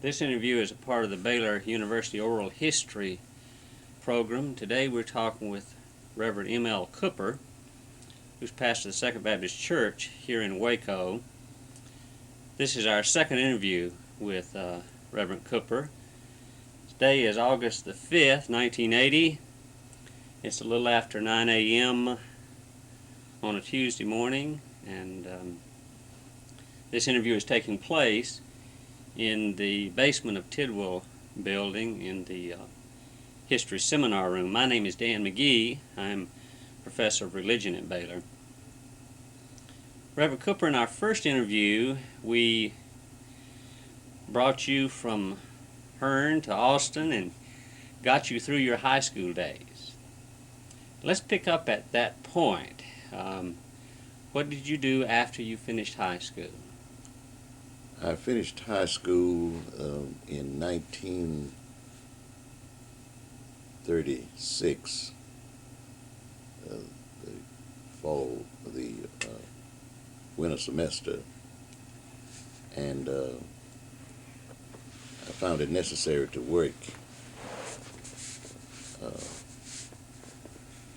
This interview is a part of the Baylor University Oral History program. Today we're talking with Reverend M.L. Cooper, who's pastor of the Second Baptist Church here in Waco. This is our second interview with Reverend Cooper. Today is August the 5th, 1980. It's a little after 9 a.m. on a Tuesday morning, and this interview is taking place in the basement of Tidwell Building in the History Seminar Room. My name is Dan McGee. I'm Professor of Religion at Baylor. Reverend Cooper, in our first interview, we brought you from Hearne to Austin and got you through your high school days. Let's pick up at that point. What did you do after you finished high school? I finished high school in 1936, the fall, the winter semester, and I found it necessary to work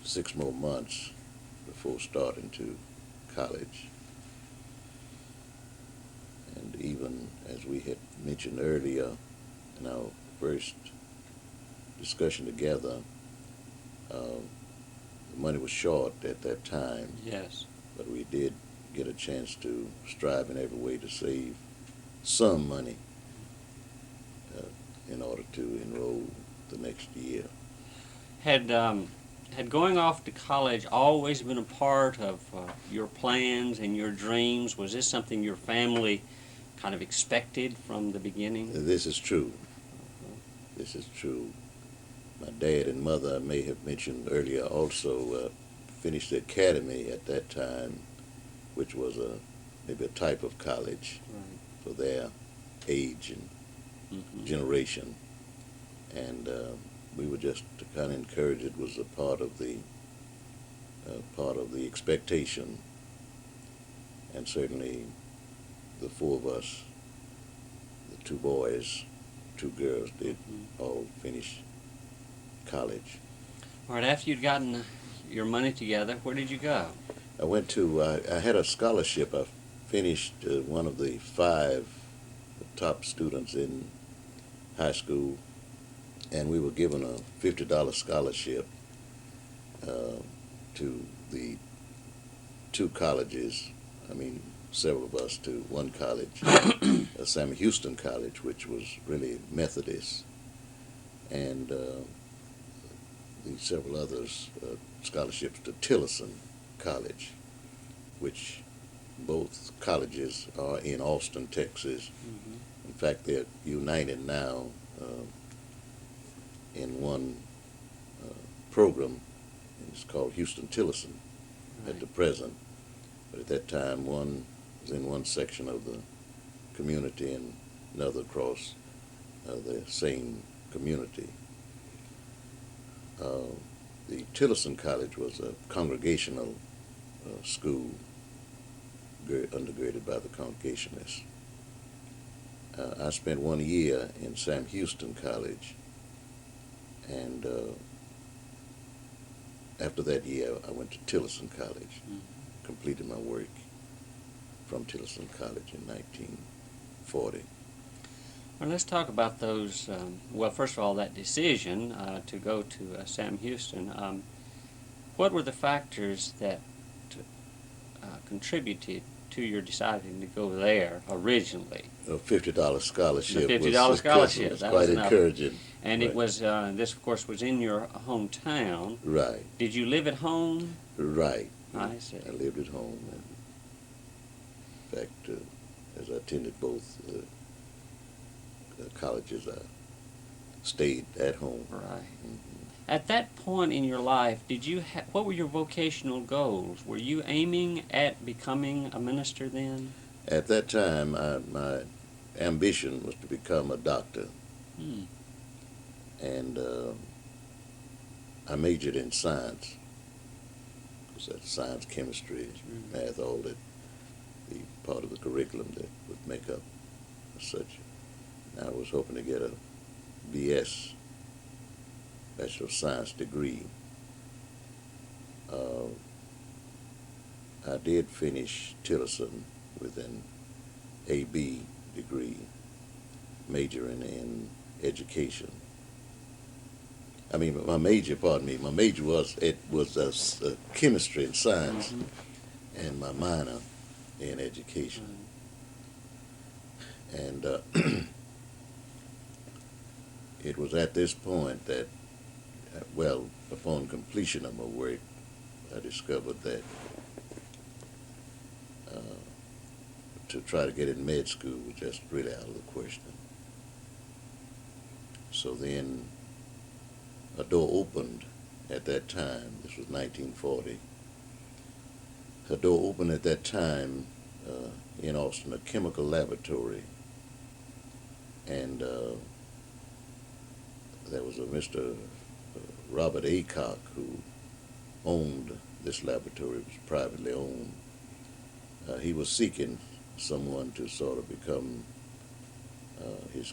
6 more months before starting to college. And even as we had mentioned earlier in our first discussion together, the money was short at that time. Yes. But we did get a chance to strive in every way to save some money in order to enroll the next year. Had going off to college always been a part of your plans and your dreams? Was this something your family kind of expected from the beginning? This is true. This is true. My dad and mother, I may have mentioned earlier, also finished the academy at that time, which was maybe a type of college for their age and generation. And we were just kind of encouraged. It was a part of the expectation, and certainly the four of us, the 2 boys, 2 girls, did all finish college. All right, after you'd gotten your money together, where did you go? I went to, I had a scholarship. I finished one of the 5 top students in high school, and we were given a $50 scholarship to the 2 colleges. I mean, several of us to one college, Sam Houston College, which was really Methodist, and the several others scholarships to Tillerson College, which both colleges are in Austin, Texas. In fact, they're united now in one program, and it's called Houston-Tillerson at the present. But at that time, one was in one section of the community and another across the same community. The Tillerson College was a congregational school undergirded by the Congregationalists. I spent 1 year in Sam Houston College, and after that year I went to Tillerson College, completed my work from Tillerson College in 1940. Well, let's talk about those. Well, first of all, that decision to go to Sam Houston. What were the factors that contributed to your deciding to go there originally? A $50 scholarship. The $50 scholarship. Was that quite was encouraging. And Right. It was, this of course was in your hometown. Right. Did you live at home? Right. I see. I lived at home. In fact, as I attended both colleges, I stayed at home. Right. At that point in your life, did you what were your vocational goals? Were you aiming at becoming a minister then? At that time, my ambition was to become a doctor. And I majored in science. Because that's science, chemistry, math, all that, the part of the curriculum that would make up such I was hoping to get a BS, Bachelor of Science degree. I did finish Tillerson with an AB degree, majoring in education. I mean, my major, pardon me, my major was chemistry and science, and my minor in education. And it was at this point that, well, upon completion of my work, I discovered that to try to get in med school was just really out of the question. So then a door opened at that time. This was 1940. A door opened at that time in Austin, a chemical laboratory. And there was a Mr. Robert Aycock who owned this laboratory. It was privately owned. He was seeking someone to sort of become his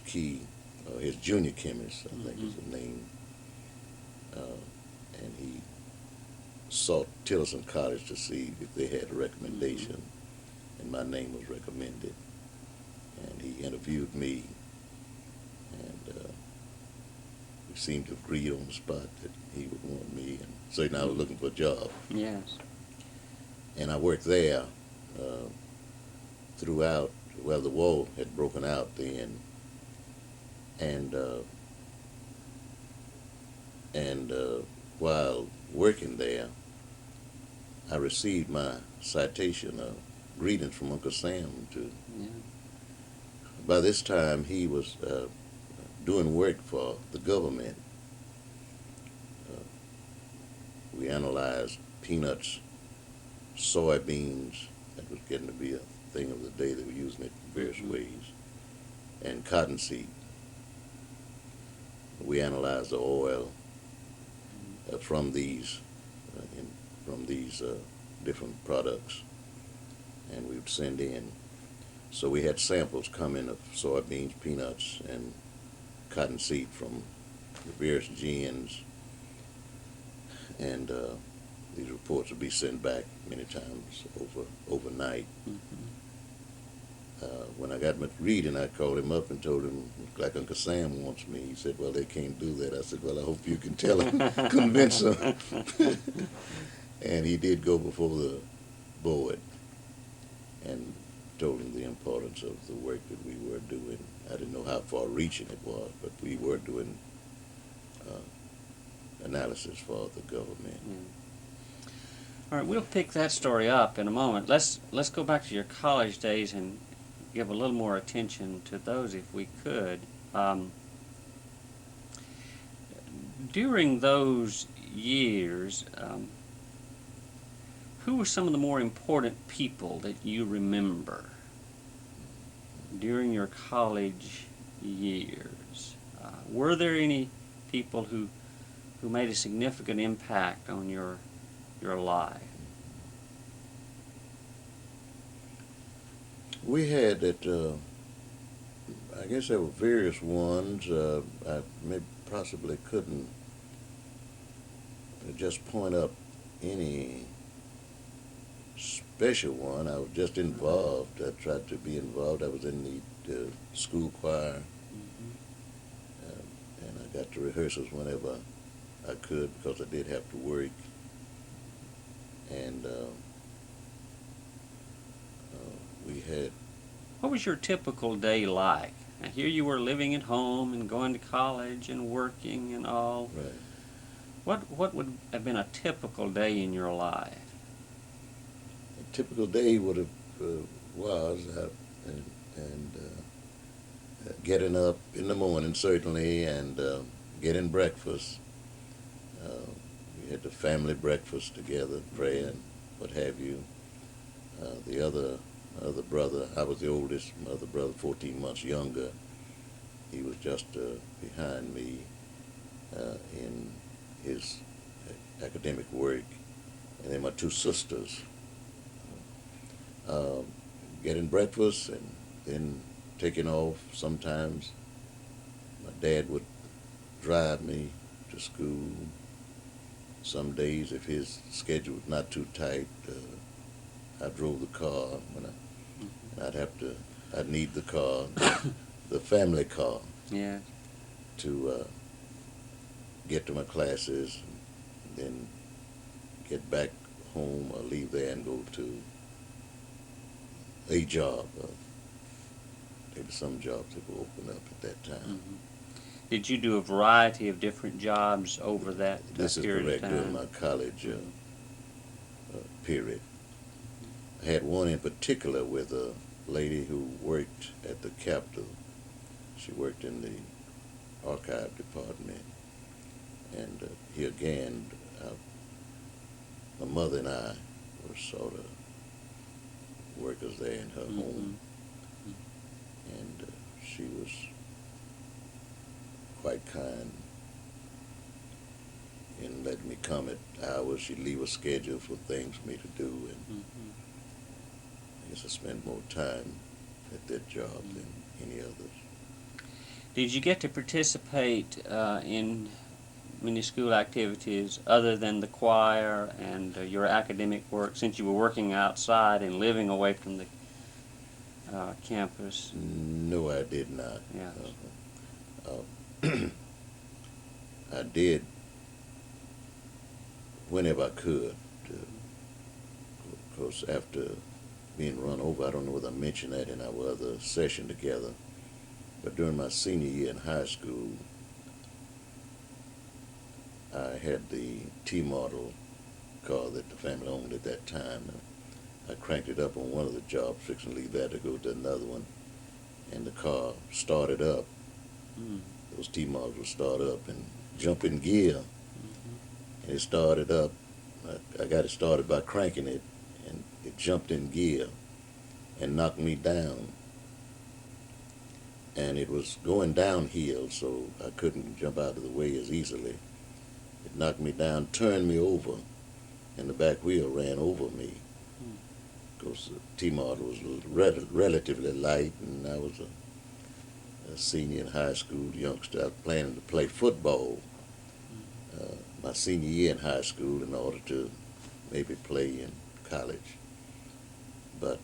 his junior chemist, I think is the name. And he sought Tillerson College to see if they had a recommendation, and my name was recommended. And he interviewed me, and we seemed to agree on the spot that he would want me, and certainly I was looking for a job. Yes. And I worked there throughout. Well, the war had broken out then, and while working there, I received my citation, greetings from Uncle Sam. By this time, he was doing work for the government. We analyzed peanuts, soybeans. That was getting to be a thing of the day. They were using it in various ways. And cottonseed. We analyzed the oil from these different products, and we would send in. So we had samples come in of soybeans, peanuts, and cottonseed from the various GNs, and these reports would be sent back many times overnight. When I got my reading, I called him up and told him, like Uncle Sam wants me. He said, well, they can't do that. I said, well, I hope you can tell him, convince him. And he did go before the board and told him the importance of the work that we were doing. I didn't know how far-reaching it was, but we were doing analysis for the government. All right, we'll pick that story up in a moment. Let's go back to your college days and give a little more attention to those if we could. During those years, who were some of the more important people that you remember during your college years? Were there any people who made a significant impact on your life? We had that, I guess there were various ones. I possibly couldn't just point up any special one. I was just involved. I tried to be involved. I was in the school choir, and I got to rehearsals whenever I could because I did have to work. And we had. What was your typical day like? Now, here you were living at home and going to college and working and all. Right. What would have been a typical day in your life? A typical day would have was getting up in the morning certainly, and getting breakfast. We had the family breakfast together, prayer and what have you. The other brother, I was the oldest. My other brother, 14 months younger, he was just behind me in his academic work. And then my two sisters. Getting breakfast and then taking off sometimes My dad would drive me to school. Some days, if his schedule was not too tight, I drove the car. I'd need the car, the family car, Yeah. to get to my classes, and then get back home or leave there and go to a job. Maybe some jobs that will open up at that time. Mm-hmm. Did you do a variety of different jobs over that This is period correct, of during time? my college period. I had one in particular with a lady who worked at the Capitol. She worked in the archive department. And here again, my mother and I were sort of workers there in her home. And she was quite kind in letting me come at hours. She'd leave a schedule for things for me to do, and I guess I spent more time at that job than any others. Did you get to participate in many school activities other than the choir and your academic work, since you were working outside and living away from the campus? No, I did not. Yeah. I did whenever I could. Of course, after being run over, I don't know whether I mentioned that in our other session together, but during my senior year in high school, I had the T-model car that the family owned at that time. I cranked it up on one of the jobs, fixing to leave that to go to another one, and the car started up. Those T-models would start up and jump in gear, and it started up. I got it started by cranking it, and it jumped in gear and knocked me down. And it was going downhill, so I couldn't jump out of the way as easily. It knocked me down, turned me over, and the back wheel ran over me. Because the T-model was relatively light, and I was a senior in high school, youngster. I was planning to play football my senior year in high school in order to maybe play in college. But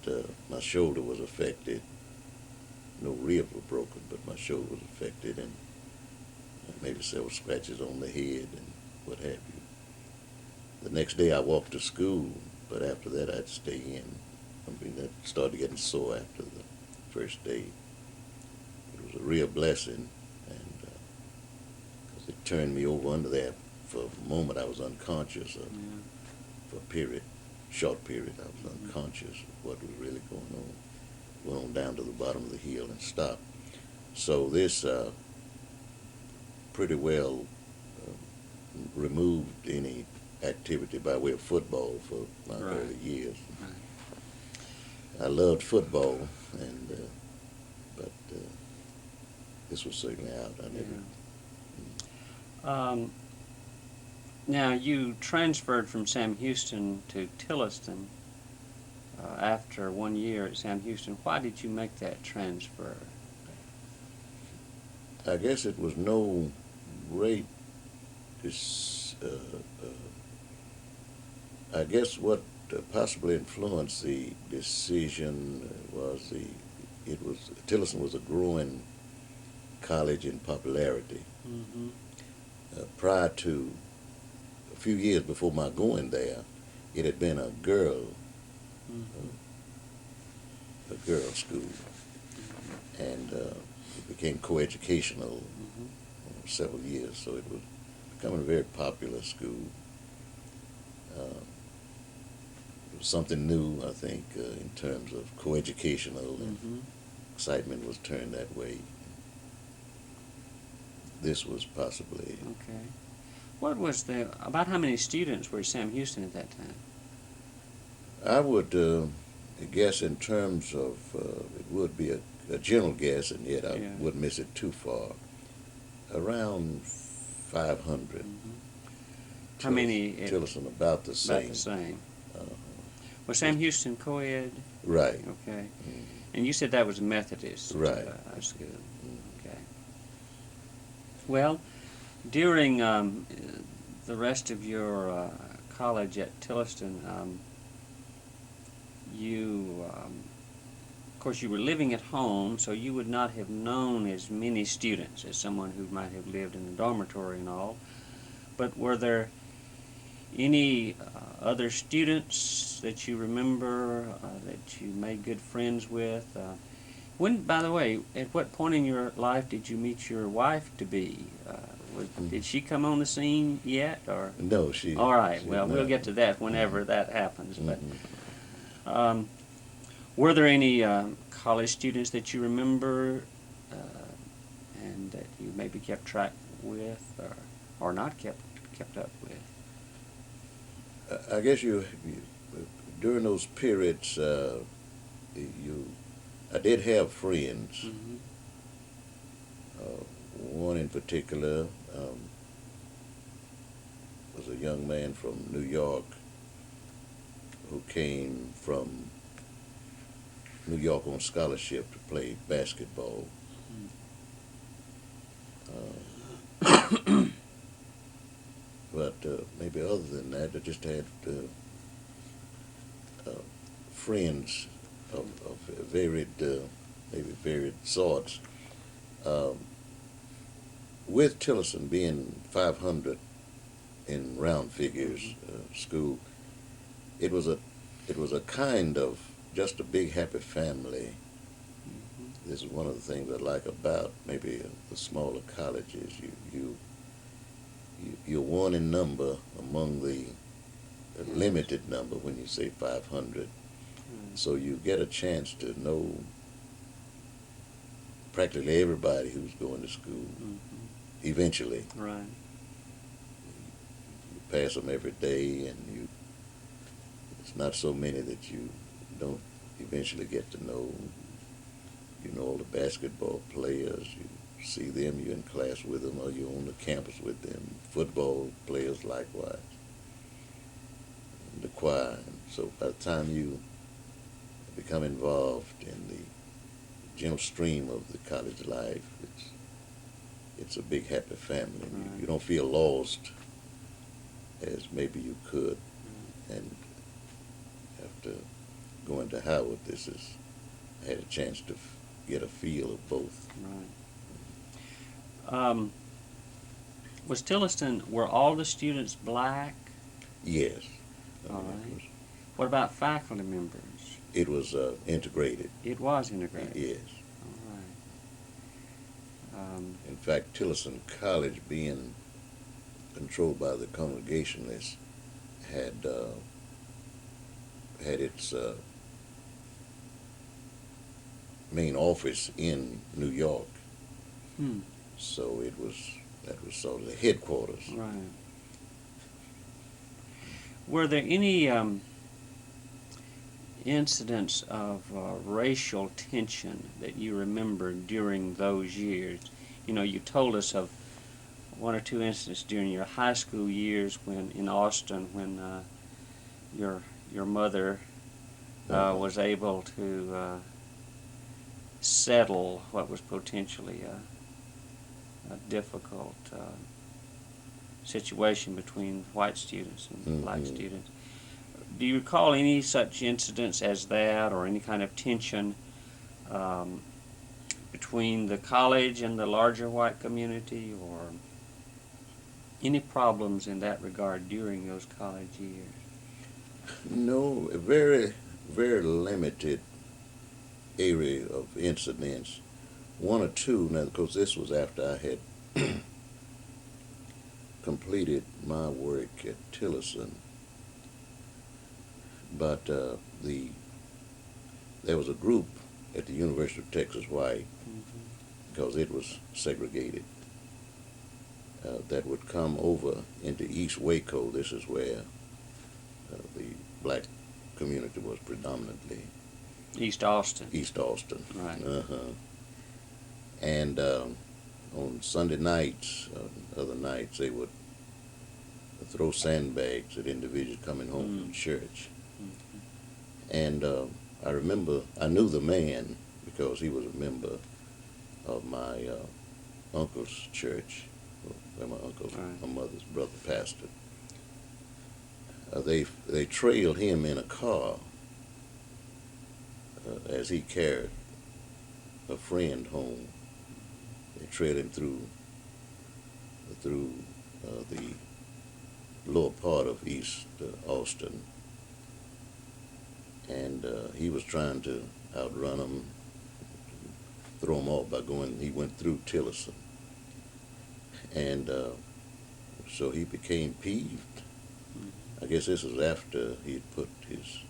my shoulder was affected. No ribs were broken, but my shoulder was affected, and maybe several scratches on the head and what have you. The next day I walked to school, but after that I had to stay in. I mean, I started getting sore after the first day. It was a real blessing, and 'cause it turned me over under there. For a moment I was unconscious. For a short period, I was unconscious of what was really going on. Went on down to the bottom of the hill and stopped. So this pretty well removed any activity by way of football for my early years. I loved football, and but this was certainly out. I never. Now, you transferred from Sam Houston to Tilliston after 1 year at Sam Houston. Why did you make that transfer? I guess it was no great. I guess what possibly influenced the decision was Tilliston was a growing college in popularity. Prior to a few years before my going there, it had been a girls' school, and it became coeducational several years. So it was becoming a very popular school. It was something new, I think, in terms of coeducational, and excitement was turned that way. This was possibly. Okay. What was about how many students were at Sam Houston at that time? I would guess in terms of, it would be a general guess, and yet I wouldn't miss it too far, around 500. How many? Tilliston, about the same. About the same. Was Sam Houston co-ed? Right. Okay. And you said that was a Methodist right. School. Okay. Well, during the rest of your college at Tilliston, of course, you were living at home, so you would not have known as many students as someone who might have lived in a dormitory and all. But were there any other students that you remember that you made good friends with? By the way, at what point in your life did you meet your wife to be? Did she come on the scene yet, or? No, she. All right. She Well, we'll not. get to that whenever that happens. But Mhm. were there any college students that you remember and that you maybe kept track with, or not kept up with? I guess during those periods, I did have friends. Mm-hmm. One in particular was a young man from New York who came from New York on scholarship to play basketball. But maybe other than that, I just had friends of maybe varied sorts. Um, with Tilliston being 500 in round figures school, it was a kind of just a big happy family. This is one of the things I like about maybe the smaller colleges. You're one in number among the limited number when you say 500. So you get a chance to know practically everybody who's going to school. Eventually, Right. you pass them every day, and it's not so many that you don't eventually get to know. You know all the basketball players. You see them. You're in class with them, or you're on the campus with them. Football players likewise. The choir. And so by the time you become involved in the general stream of the college life, it's a big happy family. Right. You don't feel lost as maybe you could. And after going to Howard, I had a chance to get a feel of both. Right. Was Tilliston, were all the students black? Yes. All right. What about faculty members? It was integrated. It was integrated. Yes. All right. In fact, Tilliston College, being controlled by the Congregationalists, had its main office in New York. So that was sort of the headquarters. Right. Were there any incidents of racial tension that you remember during those years? You know, you told us of one or two incidents during your high school years in Austin when your mother was able to settle what was potentially a difficult situation between white students and black students. Do you recall any such incidents as that, or any kind of tension between the college and the larger white community, or any problems in that regard during those college years? No, a very, very limited area of incidents. One or two, now, because this was after I had completed my work at Tilliston. But there was a group at the University of Texas White, because it was segregated, that would come over into East Waco. This is where the black community was predominantly. East Austin. East Austin. Right. And on Sunday nights, other nights, they would throw sandbags at individuals coming home from church. And I remember, I knew the man because he was a member of my uncle's church. where my uncle, Right. my mother's brother, pastored. They trailed him in a car as he carried a friend home. They trailed him through the lower part of East Austin, and he was trying to outrun them, throw them off by going. He went through Tillerson, and so he became peeved. I guess this was after he had put his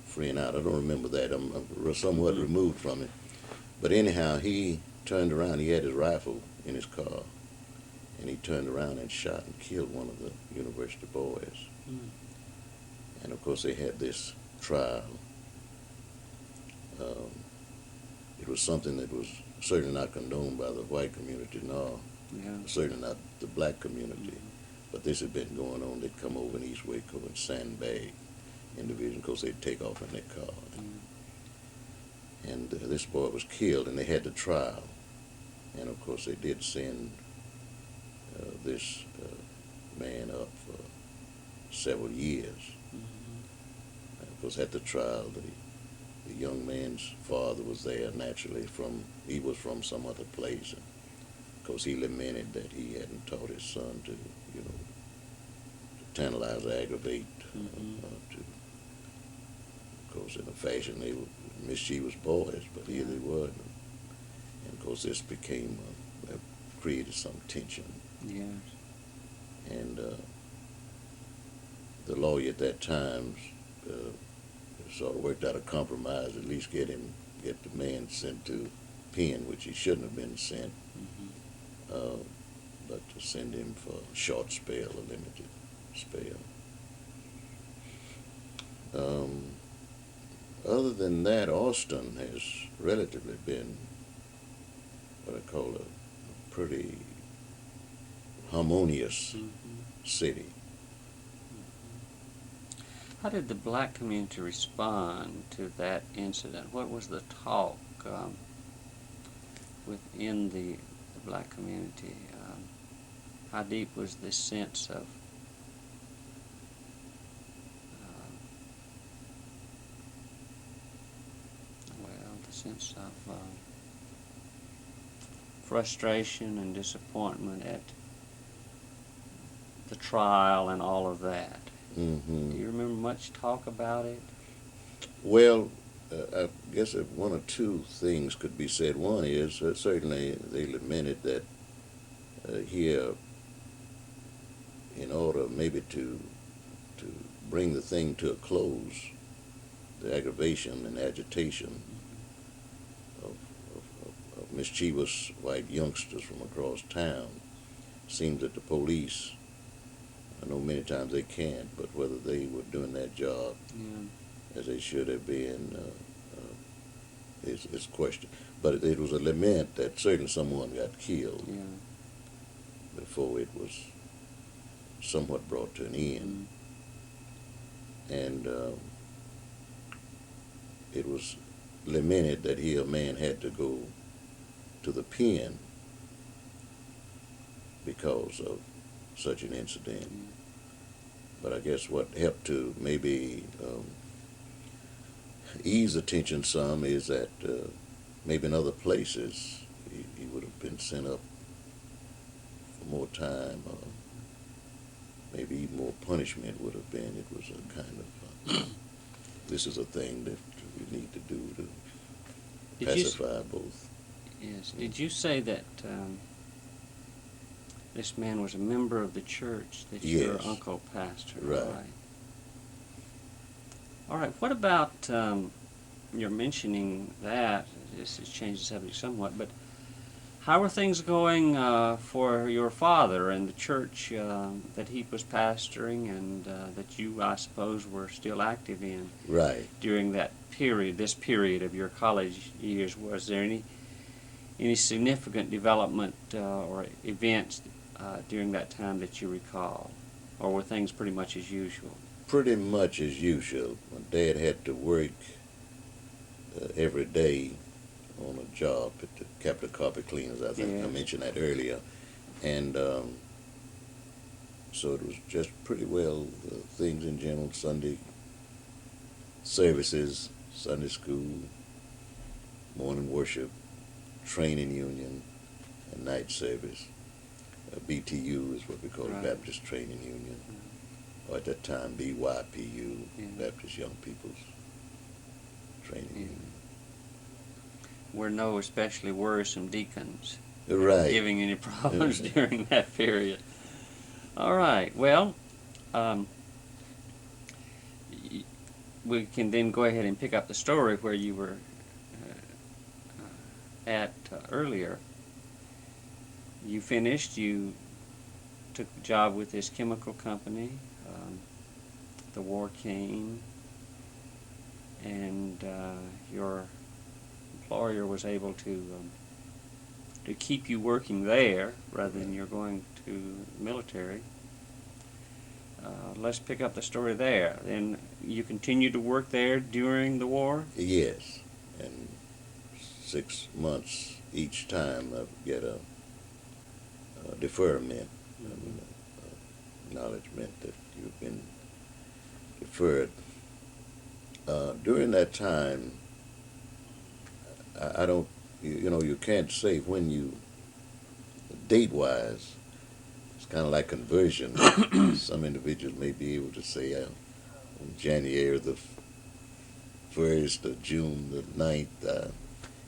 friend out. I don't remember that. I'm somewhat removed from it. But anyhow, he turned around. He had his rifle in his car, and he turned around and shot and killed one of the university boys. And of course, they had this trial. It was something that was certainly not condoned by the white community, nor Yeah. certainly not the black community. But this had been going on. They'd come over in East Waco and sandbag individuals because they'd take off in their car. And this boy was killed, and they had the trial. And of course, they did send this man up for several years. And of course, at the trial, the young man's father was there naturally. He was from some other place, and of course, he lamented that he hadn't taught his son to tantalize, aggravate, of course, in a fashion they were mischievous boys, but here they were, and of course this became created some tension, Yes. and the lawyer at that time sort of worked out a compromise, at least get the man sent to pen, which he shouldn't have been sent, but to send him for a short spell, a limited spell. Other than that, Austin has relatively been what I call a pretty harmonious city. How did the black community respond to that incident? What was the talk within the black community? How deep was this sense of sense of frustration and disappointment at the trial and all of that? Mm-hmm. Do you remember much talk about it? Well, I guess one or two things could be said. One is certainly they lamented that here, in order maybe to bring the thing to a close, the aggravation and agitation of mischievous white youngsters from across town, seems that the police, I know many times they can't, but whether they were doing that job as they should have been is question. But it was a lament that certainly someone got killed before it was somewhat brought to an end. And it was lamented that here a man had to go to the pen because of such an incident. But I guess what helped to maybe ease the tension some is that maybe in other places he would have been sent up for more time, or maybe even more punishment would have been. It was a kind of this is a thing that we need to do to pacify both. Yes. Did you say that this man was a member of the church that your Yes. uncle pastored? Right. All right. What about you're mentioning that? This has changed the subject somewhat, but how are things going for your father and the church that he was pastoring and that you, I suppose, were still active in? Right. During that period, this period of your college years, was there any significant development or events during that time that you recall, or were things pretty much as usual? Pretty much as usual. My dad had to work every day on a job at the Capitol Carpet Cleaners. I think I mentioned that earlier. And so it was just pretty well things in general, Sunday services, Sunday school, morning worship, training union, and night service. BTU is what we call Right. Baptist Training Union, or at that time BYPU, Yeah. Baptist Young People's Training Yeah. Union. Were no especially worrisome deacons Right. giving any problems during that period. All right. Well, y- we can then go ahead and pick up the story where you were at earlier. You finished. You took the job with this chemical company. The war came, and your employer was able to keep you working there rather than you're going to the military. Let's pick up the story there. Then you continued to work there during the war? Yes, and 6 months each time I get a deferment, acknowledgement that you've been deferred. During that time, I don't, you can't say when you, date-wise, it's kind of like conversion. Some individuals may be able to say on January the 1st or June the 9th, I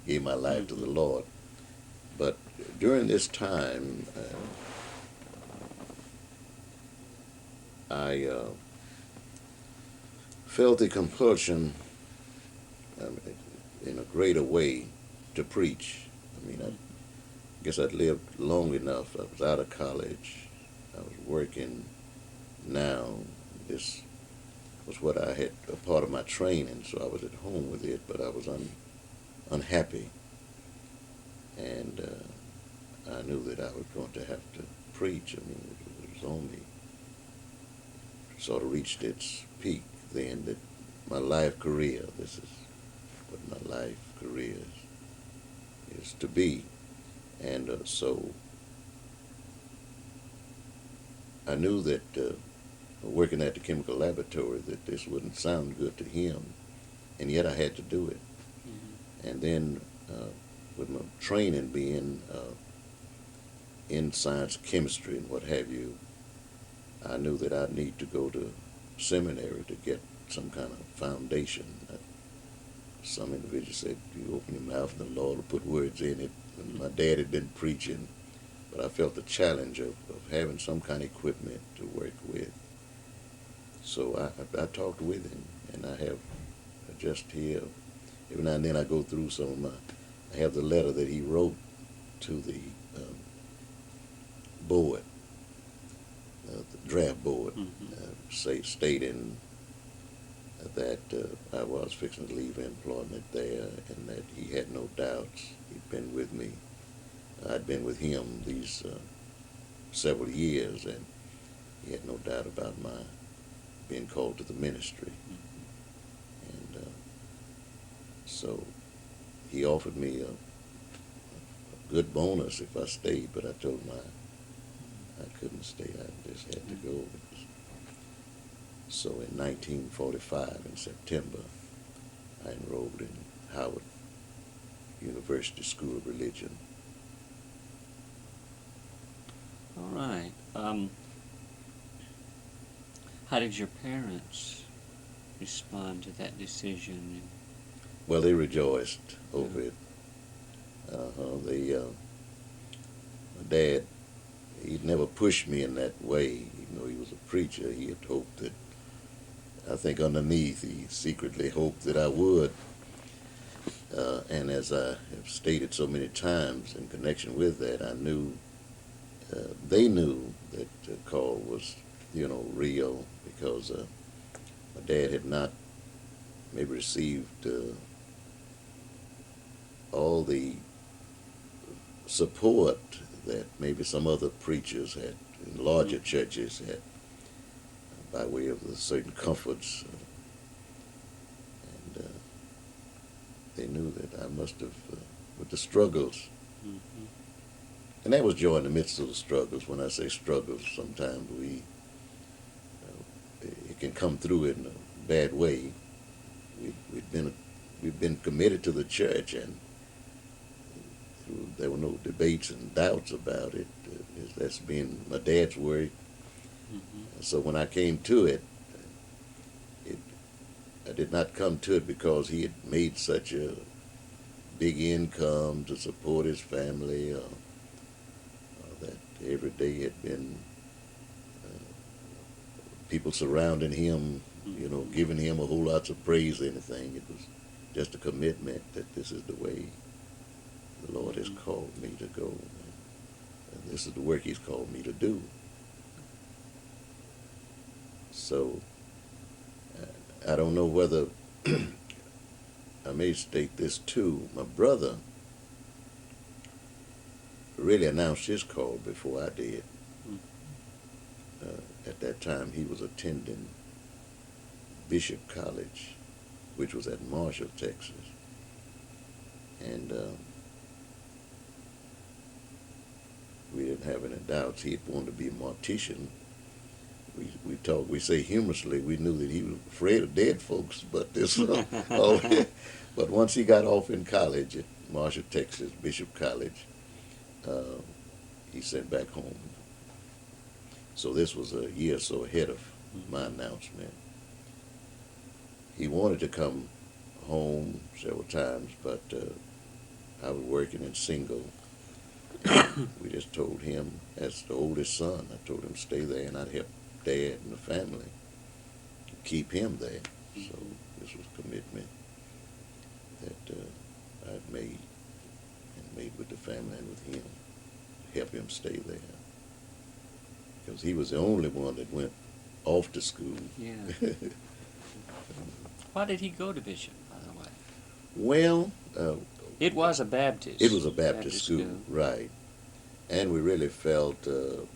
gave my life to the Lord. But during this time, I felt the compulsion in a greater way to preach. I mean, I guess I'd lived long enough. I was out of college. I was working now. This was what I had, a part of my training, so I was at home with it, but I was unhappy. And I knew that I was going to have to preach. I mean, it was only sort of reached its peak then that my life career, this is what my life career is to be. And so I knew that working at the chemical laboratory that this wouldn't sound good to him, and yet I had to do it. And then with my training being in science, chemistry, and what have you, I knew that I'd need to go to seminary to get some kind of foundation. Some individuals said, you open your mouth and the Lord will put words in it. And my dad had been preaching, but I felt the challenge of having some kind of equipment to work with. So I talked with him, and I have just here, every now and then I go through some of I have the letter that he wrote to the board, the draft board, stating that I was fixing to leave employment there and that he had no doubts. He'd been with me. I'd been with him these several years, and he had no doubt about my being called to the ministry. And so he offered me a good bonus if I stayed, but I told him I couldn't stay. I just had to go. So in 1945, in September, I enrolled in Howard University School of Religion. All right. How did your parents respond to that decision? Well, they rejoiced over it. My dad, he'd never pushed me in that way. Even though he was a preacher, he had hoped that, I think underneath, he secretly hoped that I would. And as I have stated so many times in connection with that, I knew, they knew that the call was, real, because my dad had not maybe received all the support that maybe some other preachers had in larger churches had by way of the certain comforts. And they knew that I must have, with the struggles, And that was joy in the midst of the struggles. When I say struggles, sometimes it can come through in a bad way. We've been committed to the church, and there were no debates and doubts about it. That's been my dad's work. So when I came to it, I did not come to it because he had made such a big income to support his family, that every day had been people surrounding him, giving him a whole lot of praise or anything. It was just a commitment that this is the way the Lord has called me to go. And this is the work he's called me to do. So I don't know whether I may state this too. My brother really announced his call before I did. At that time, he was attending Bishop College, which was at Marshall, Texas. And we didn't have any doubts he wanted to be a mortician. We say humorously, we knew that he was afraid of dead folks, but but once he got off in college at Marshall, Texas, Bishop College, he sent back home. So this was a year or so ahead of my announcement. He wanted to come home several times, but I was working and single. We just told him, as the oldest son, I told him stay there, and I'd help Dad and the family keep him there. So this was a commitment that I'd made with the family and with him to help him stay there, because he was the only one that went off to school. Yeah. Why did he go to Bishop, by the way? Well, it was a Baptist. It was a Baptist school, right. And we really felt that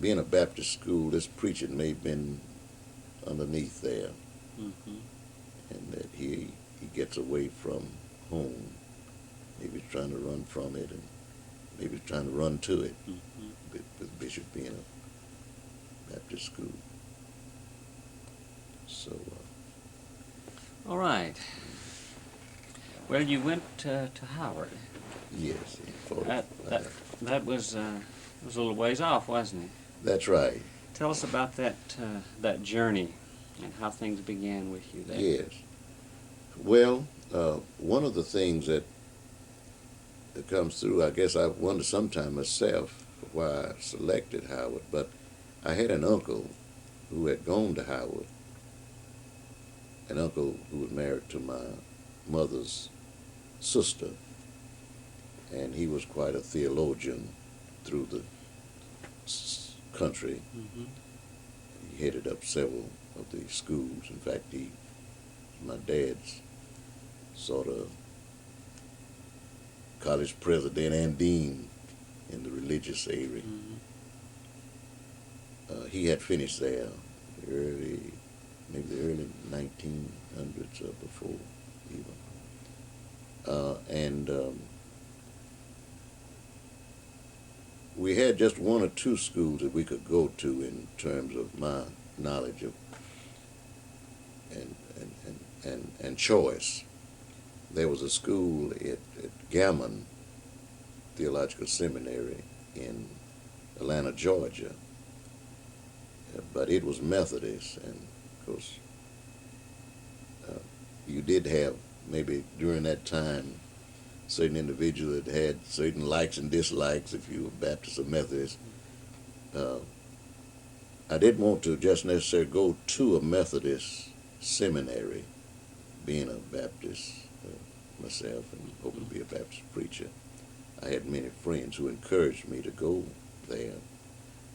being a Baptist school, this preaching may have been underneath there, and that he gets away from home. Maybe he's trying to run from it, and maybe he's trying to run to it, with Bishop being a Baptist school. So. All right. Well, you went to Howard. Yes. That was a little ways off, wasn't it? That's right. Tell us about that journey and how things began with you there. Yes. Well, one of the things that comes through, I guess I wonder sometimes myself why I selected Howard, but I had an uncle who had gone to Howard, an uncle who was married to my mother's sister, and he was quite a theologian through the country. He headed up several of the schools. In fact, he my dad's sort of college president and dean in the religious area. He had finished there maybe the early 1900s or before even. And we had just one or two schools that we could go to in terms of my knowledge of and choice. There was a school at Gammon Theological Seminary in Atlanta, Georgia, but it was Methodist, and of course you did have maybe during that time certain individuals that had certain likes and dislikes if you were Baptist or Methodist. I didn't want to just necessarily go to a Methodist seminary, being a Baptist myself and hoping to be a Baptist preacher. I had many friends who encouraged me to go there.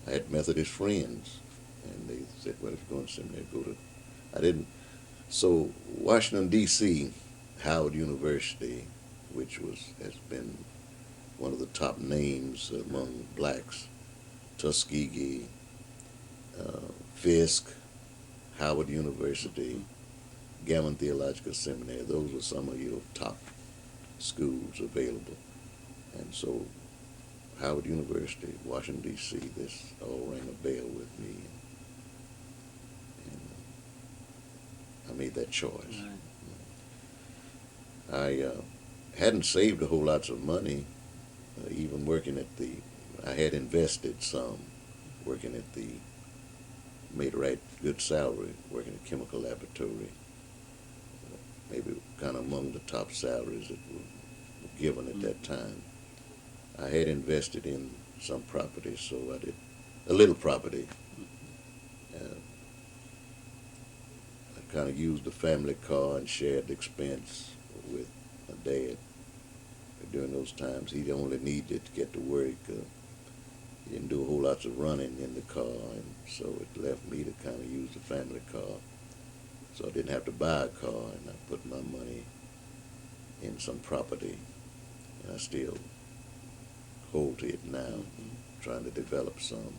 I had Methodist friends, and they said, well, if you're going to seminary, go to... I didn't... So Washington, D.C., Howard University, which has been one of the top names among blacks, Tuskegee, Fisk, Howard University, Gammon Theological Seminary. Those were some of your top schools available. And so Howard University, Washington, D.C., this all rang a bell with me. And I made that choice. Right. I hadn't saved a whole lots of money, even working at I had invested some, working at made a right good salary, working at chemical laboratory, maybe kind of among the top salaries that were given at that time. I had invested in some property, so I did a little property. I kind of used the family car and shared the expense with my dad. During those times, he only needed to get to work. He didn't do a whole lot of running in the car, and so it left me to kind of use the family car. So I didn't have to buy a car, and I put my money in some property, and I still hold to it now, trying to develop some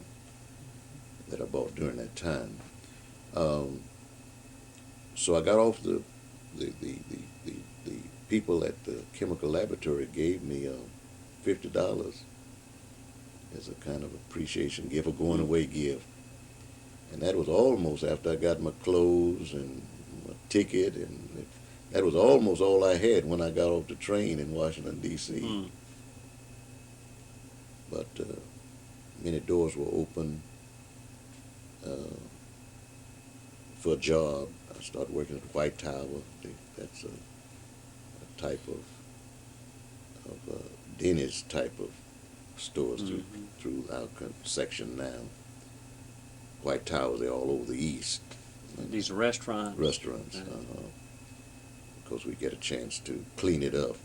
that I bought during that time. So I got off the people at the chemical laboratory gave me $50 as a kind of appreciation gift, a going away gift. And that was almost after I got my clothes and my ticket, and that was almost all I had when I got off the train in Washington, D.C. But many doors were open for a job. I started working at the White Tower. That's a type of Denny's type of stores through our section now. White Tower, they're all over the east. These are restaurants? Restaurants, because we get a chance to clean it up.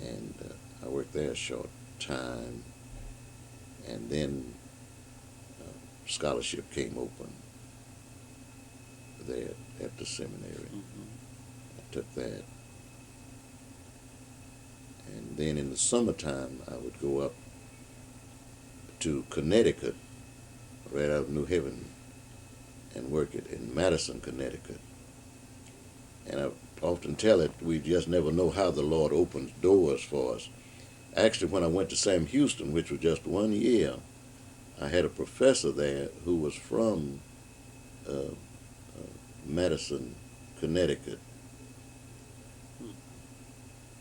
And I worked there a short time, and then scholarship came open there at the seminary. I took that. And then in the summertime, I would go up to Connecticut, right out of New Haven, and work it in Madison, Connecticut. And I often tell it, we just never know how the Lord opens doors for us. Actually, when I went to Sam Houston, which was just 1 year, I had a professor there who was from Madison, Connecticut.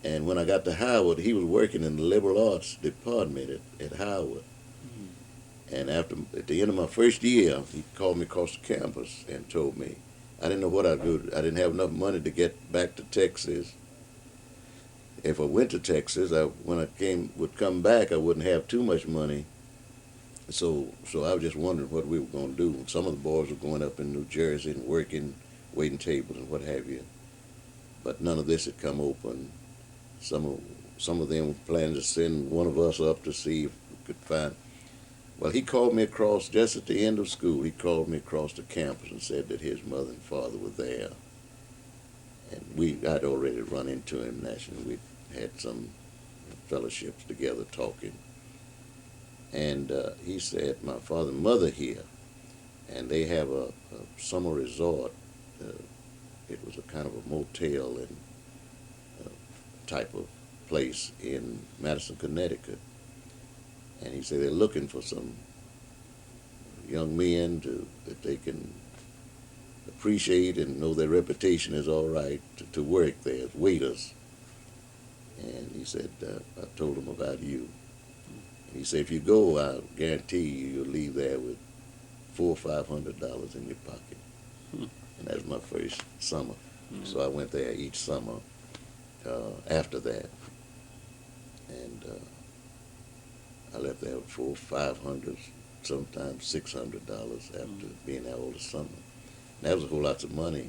And when I got to Howard, he was working in the liberal arts department at Howard. And at the end of my first year, he called me across the campus and told me, I didn't know what I'd do. I didn't have enough money to get back to Texas. If I went to Texas, when I would come back, I wouldn't have too much money. So I was just wondering what we were going to do. Some of the boys were going up in New Jersey and working, waiting tables and what have you. But none of this had come open. Some of them were planning to send one of us up to see if we could find. Well, he called me across just at the end of school. He called me across the campus and said that his mother and father were there. And I'd already run into him nationally. We'd had some fellowships together talking. And he said, my father and mother here, and they have a summer resort. It was a kind of a motel and type of place in Madison, Connecticut. And he said they're looking for some young men that they can appreciate and know their reputation is all right to work there as waiters. And he said, I told him about you. And he said, if you go, I guarantee you'll leave there with $400 or $500 in your pocket. And that was my first summer. So I went there each summer after that. And I left there with $400, $500, sometimes $600 after being there all the summer. And that was a whole lot of money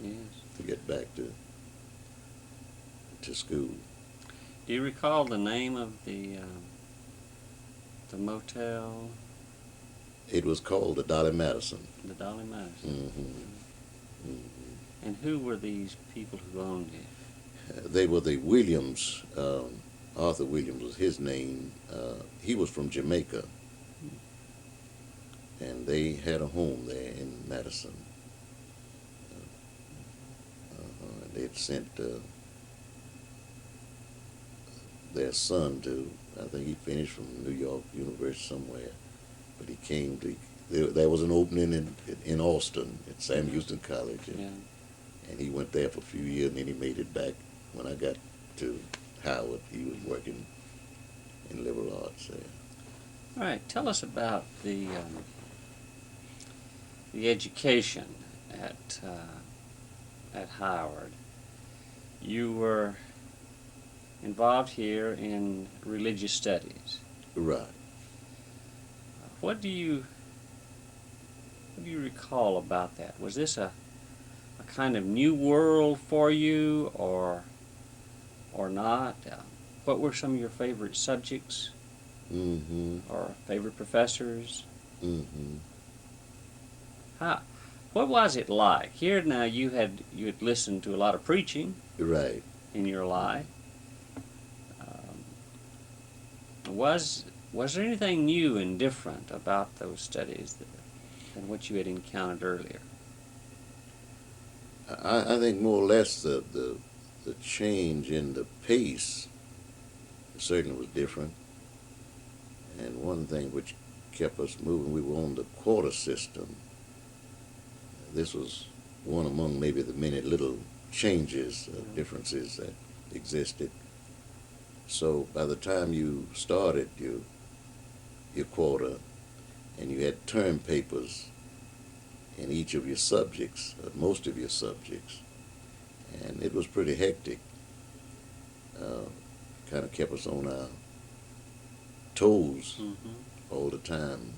to get back to school. Do you recall the name of the motel? It was called the Dolly Madison. The Dolly Madison. And who were these people who owned it? They were the Williams. Arthur Williams was his name. He was from Jamaica. And they had a home there in Madison. They had sent their son to, I think he finished from New York University somewhere, but he came to, there was an opening in Austin at Sam Houston College, and he went there for a few years, and then he made it back. When I got to Howard, he was working in liberal arts there. All right, tell us about the education at Howard. You were involved here in religious studies. Right. What do you recall about that? Was this a kind of new world for you, or not? What were some of your favorite subjects? Mm-hmm. Or favorite professors? Mm-hmm. What was it like? Here now you had listened to a lot of preaching Right. in your life. Was there anything new and different about those studies than what you had encountered earlier? I think more or less the change in the pace certainly was different. And one thing which kept us moving, we were on the quarter system. This was one among maybe the many little changes, differences that existed. So by the time you started your quarter, and you had term papers in each of your subjects, most of your subjects, and it was pretty hectic. Kind of kept us on our toes all the time.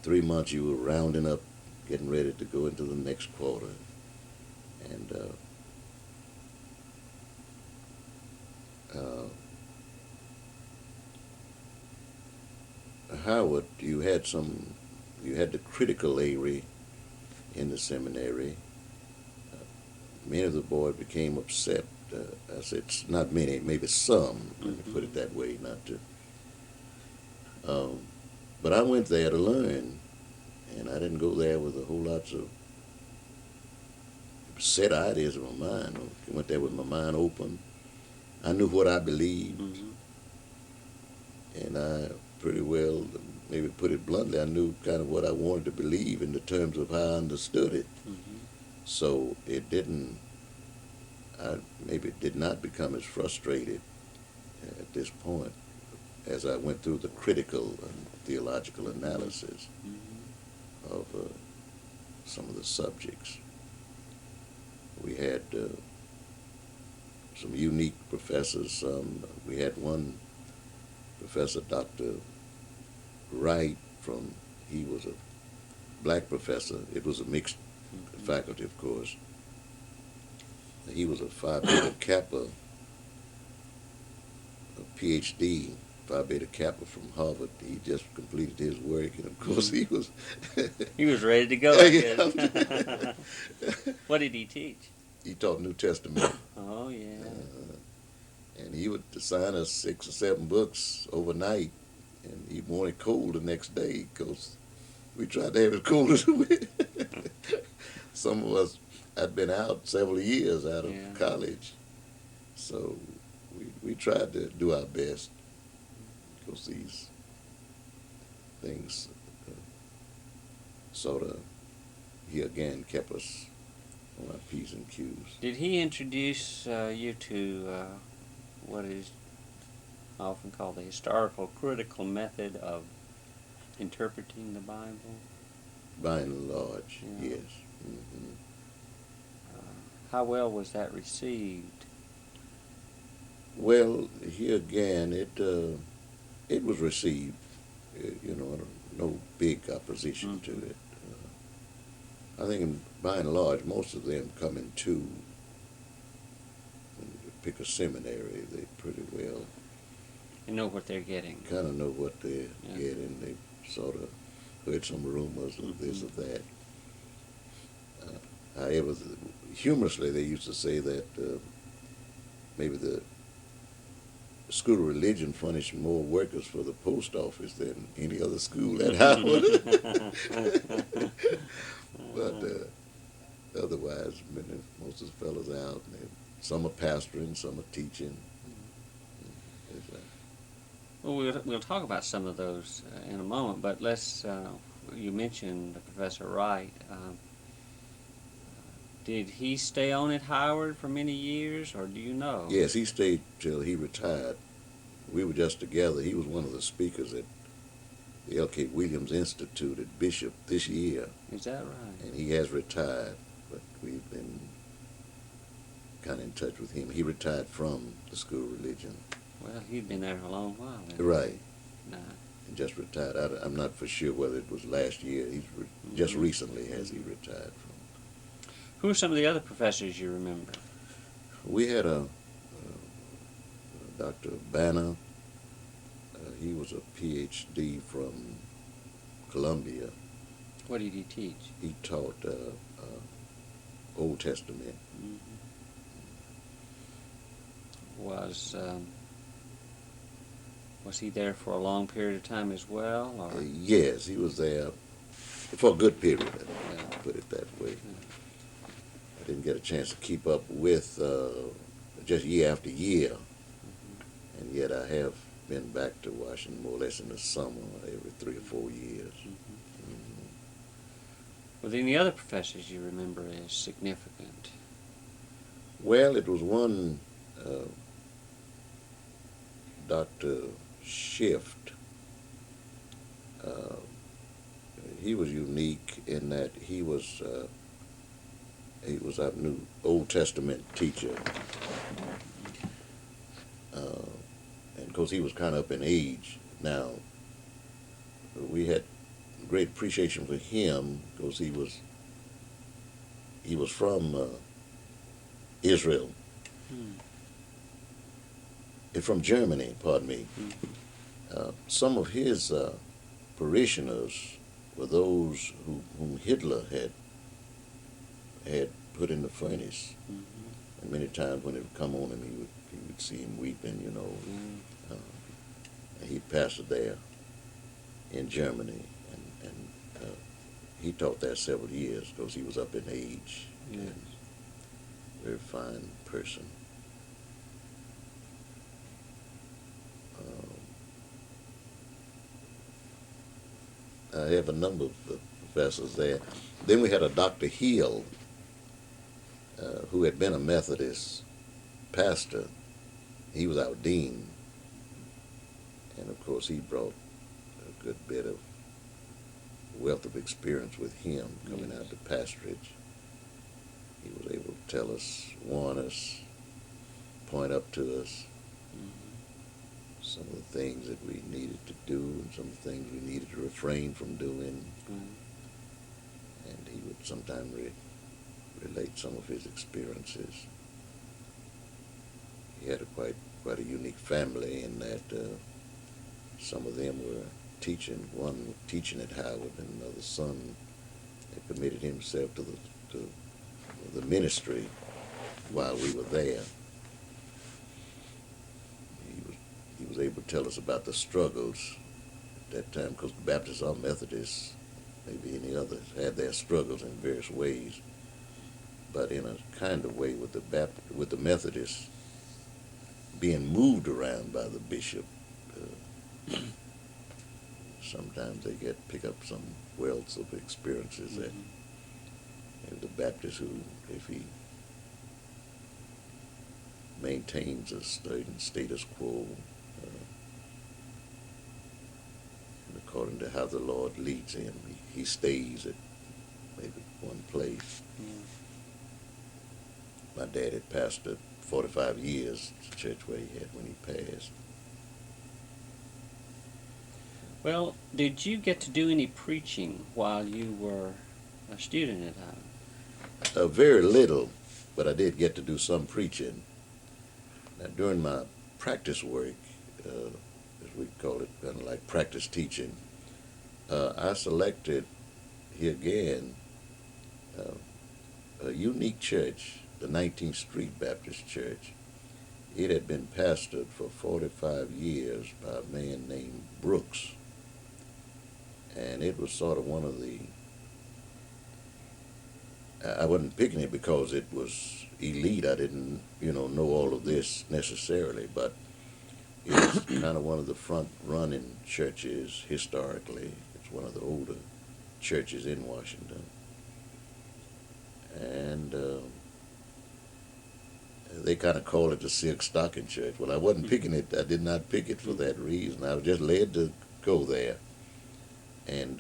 3 months you were rounding up, getting ready to go into the next quarter, and Howard, you had the critical area in the seminary. Many of the boys became upset. I said, not many, maybe some, let me put it that way, not to. But I went there to learn, and I didn't go there with a whole lot of set ideas in my mind. I went there with my mind open. I knew what I believed, and I pretty well, maybe put it bluntly, I knew kind of what I wanted to believe in the terms of how I understood it. So it didn't, maybe it did not become as frustrated at this point as I went through the critical and theological analysis of some of the subjects. We had some unique professors. We had one professor, Dr. Wright, he was a black professor. It was a mixed faculty, of course. He was a Phi Beta Kappa, a PhD, Phi Beta Kappa from Harvard. He just completed his work, and of course he was... He was ready to go, I guess. What did he teach? He taught New Testament. Oh, yeah. And he would assign us 6 or 7 books overnight, and he wanted cold the next day, because we tried to have it cold as we... Some of us had been out several years out of college, so we tried to do our best, because these things sort of, he again kept us on our P's and Q's. Did he introduce you to what is often called the historical critical method of interpreting the Bible? By and large, yes. How well was that received? Well, here again, it was received. No big opposition to it. I think, by and large, most of them come in two. When you pick a seminary, they pretty well... You know what they're getting. Kind of know what they're getting. They sort of heard some rumors of this or that. However, humorously, they used to say that maybe the School of Religion furnished more workers for the post office than any other school at Howard. But otherwise, most of the fellows out. Some are pastoring, some are teaching. Well, we'll talk about some of those in a moment, but let's. You mentioned Professor Wright. Did he stay on at Howard for many years, or do you know? Yes, he stayed till he retired. We were just together. He was one of the speakers at the L.K. Williams Institute at Bishop this year, Is that right? and he has retired, but we've been kind of in touch with him. He retired from the School of Religion. Well, he'd been there a long while. Then. Right. No. He just retired. I'm not for sure whether it was last year. Just recently has he retired from. Who are some of the other professors you remember? We had a Dr. Banner. He was a PhD from Columbia. What did he teach? He taught Old Testament. Was he there for a long period of time as well? Or? Yes, he was there for a good period, I'll put it that way. I didn't get a chance to keep up with just year after year, and yet I have been back to Washington more or less in the summer every 3 or 4 years. Were there any other professors you remember as significant? Well, it was one, Dr. Shift. He was unique in that he was our new Old Testament teacher, and of course he was kind of up in age now. We had great appreciation for him because he was from Israel, from Germany, pardon me. Some of his parishioners were those whom Hitler had put in the furnace, and many times when it would come on him, he would see him weeping, you know. He pastored there in Germany, and he taught there several years because he was up in age. Yes. And very fine person. I have a number of professors there. Then we had a Dr. Hill, who had been a Methodist pastor. He was our dean. And of course he brought a good bit of wealth of experience with him coming out to pastorage. He was able to tell us, warn us, point up to us some of the things that we needed to do and some of the things we needed to refrain from doing. And he would sometimes relate some of his experiences. He had quite a unique family in that some of them were teaching. One was teaching at Howard, and another son had committed himself to the ministry while we were there. He was able to tell us about the struggles at that time, because the Baptists or Methodists, maybe any others, had their struggles in various ways, but in a kind of way with the Methodists being moved around by the bishop. Sometimes they pick up some wealth of experiences that the Baptist, who, if he maintains a certain status quo, and according to how the Lord leads him, he stays at maybe one place. My dad had pastored 45 years, the church where he had when he passed. Well, did you get to do any preaching while you were a student at Howard? Very little, but I did get to do some preaching. Now, during my practice work, as we call it, kind of like practice teaching, I selected, here again, a unique church, the 19th Street Baptist Church. It had been pastored for 45 years by a man named Brooks. And it was sort of one of the, I wasn't picking it because it was elite. I didn't, know all of this necessarily, but is kind of one of the front-running churches historically. It's one of the older churches in Washington. And they kind of call it the silk stocking church. Well, I wasn't picking it. I did not pick it for that reason. I was just led to go there. And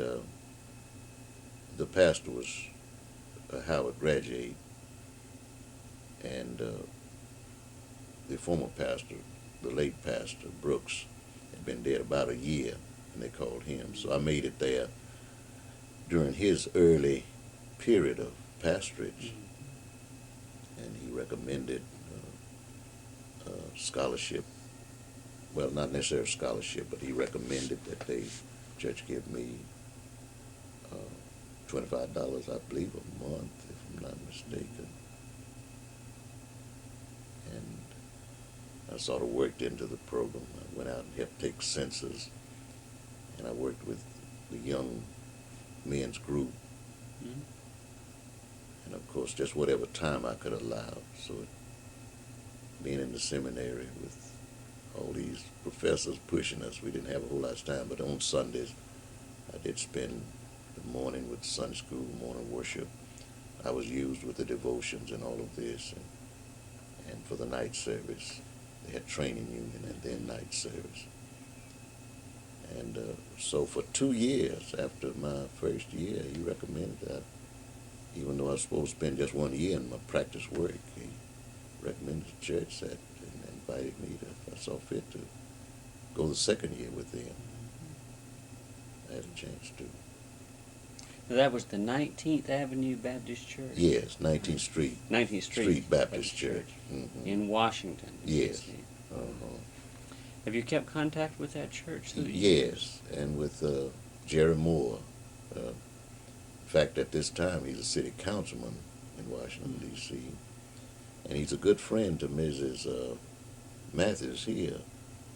the pastor was a Howard graduate. And the former pastor, the late pastor, Brooks, had been dead about a year, and they called him. So I made it there during his early period of pastorage, and he recommended scholarship. Well, not necessarily scholarship, but he recommended that the church give me $25, I believe, a month, if I'm not mistaken. And I sort of worked into the program. I went out and helped take census, and I worked with the young men's group, and of course, just whatever time I could allow. So, being in the seminary with all these professors pushing us, we didn't have a whole lot of time. But on Sundays, I did spend the morning with Sunday school, morning worship. I was used with the devotions and all of this, and for the night service, they had training union and then night service. And so for 2 years after my first year, he recommended that, even though I was supposed to spend just 1 year in my practice work, he recommended the church that and invited me to, if I saw fit, to go the second year with them. I had a chance to. That was the 19th Avenue Baptist Church? Yes, 19th Street. 19th Street Baptist Church. Mm-hmm. In Washington. Yes. Uh-huh. Have you kept contact with that church through the years? Yes, and with Jerry Moore. In fact, at this time, he's a city councilman in Washington, D.C., and he's a good friend to Mrs. Matthews here.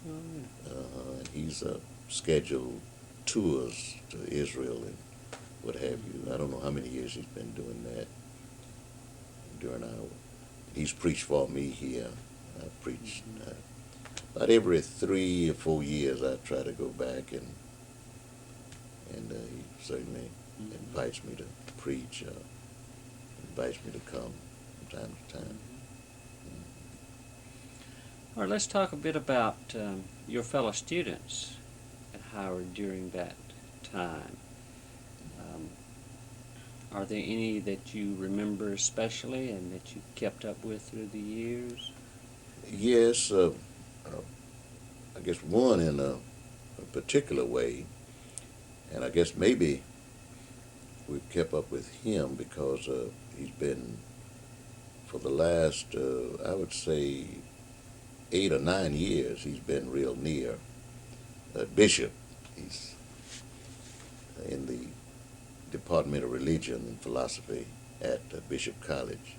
And he's scheduled tours to Israel and what have you. I don't know how many years he's been doing that during our. He's preached for me here. I preached about every 3 or 4 years. I try to go back, and he certainly invites me to preach. Invites me to come from time to time. All right, let's talk a bit about your fellow students at Howard during that time. Are there any that you remember especially and that you kept up with through the years? Yes, I guess one in a particular way, and I guess maybe we've kept up with him because he's been, for the last, I would say, 8 or 9 years, he's been real near. Bishop, he's in the Department of Religion and Philosophy at Bishop College.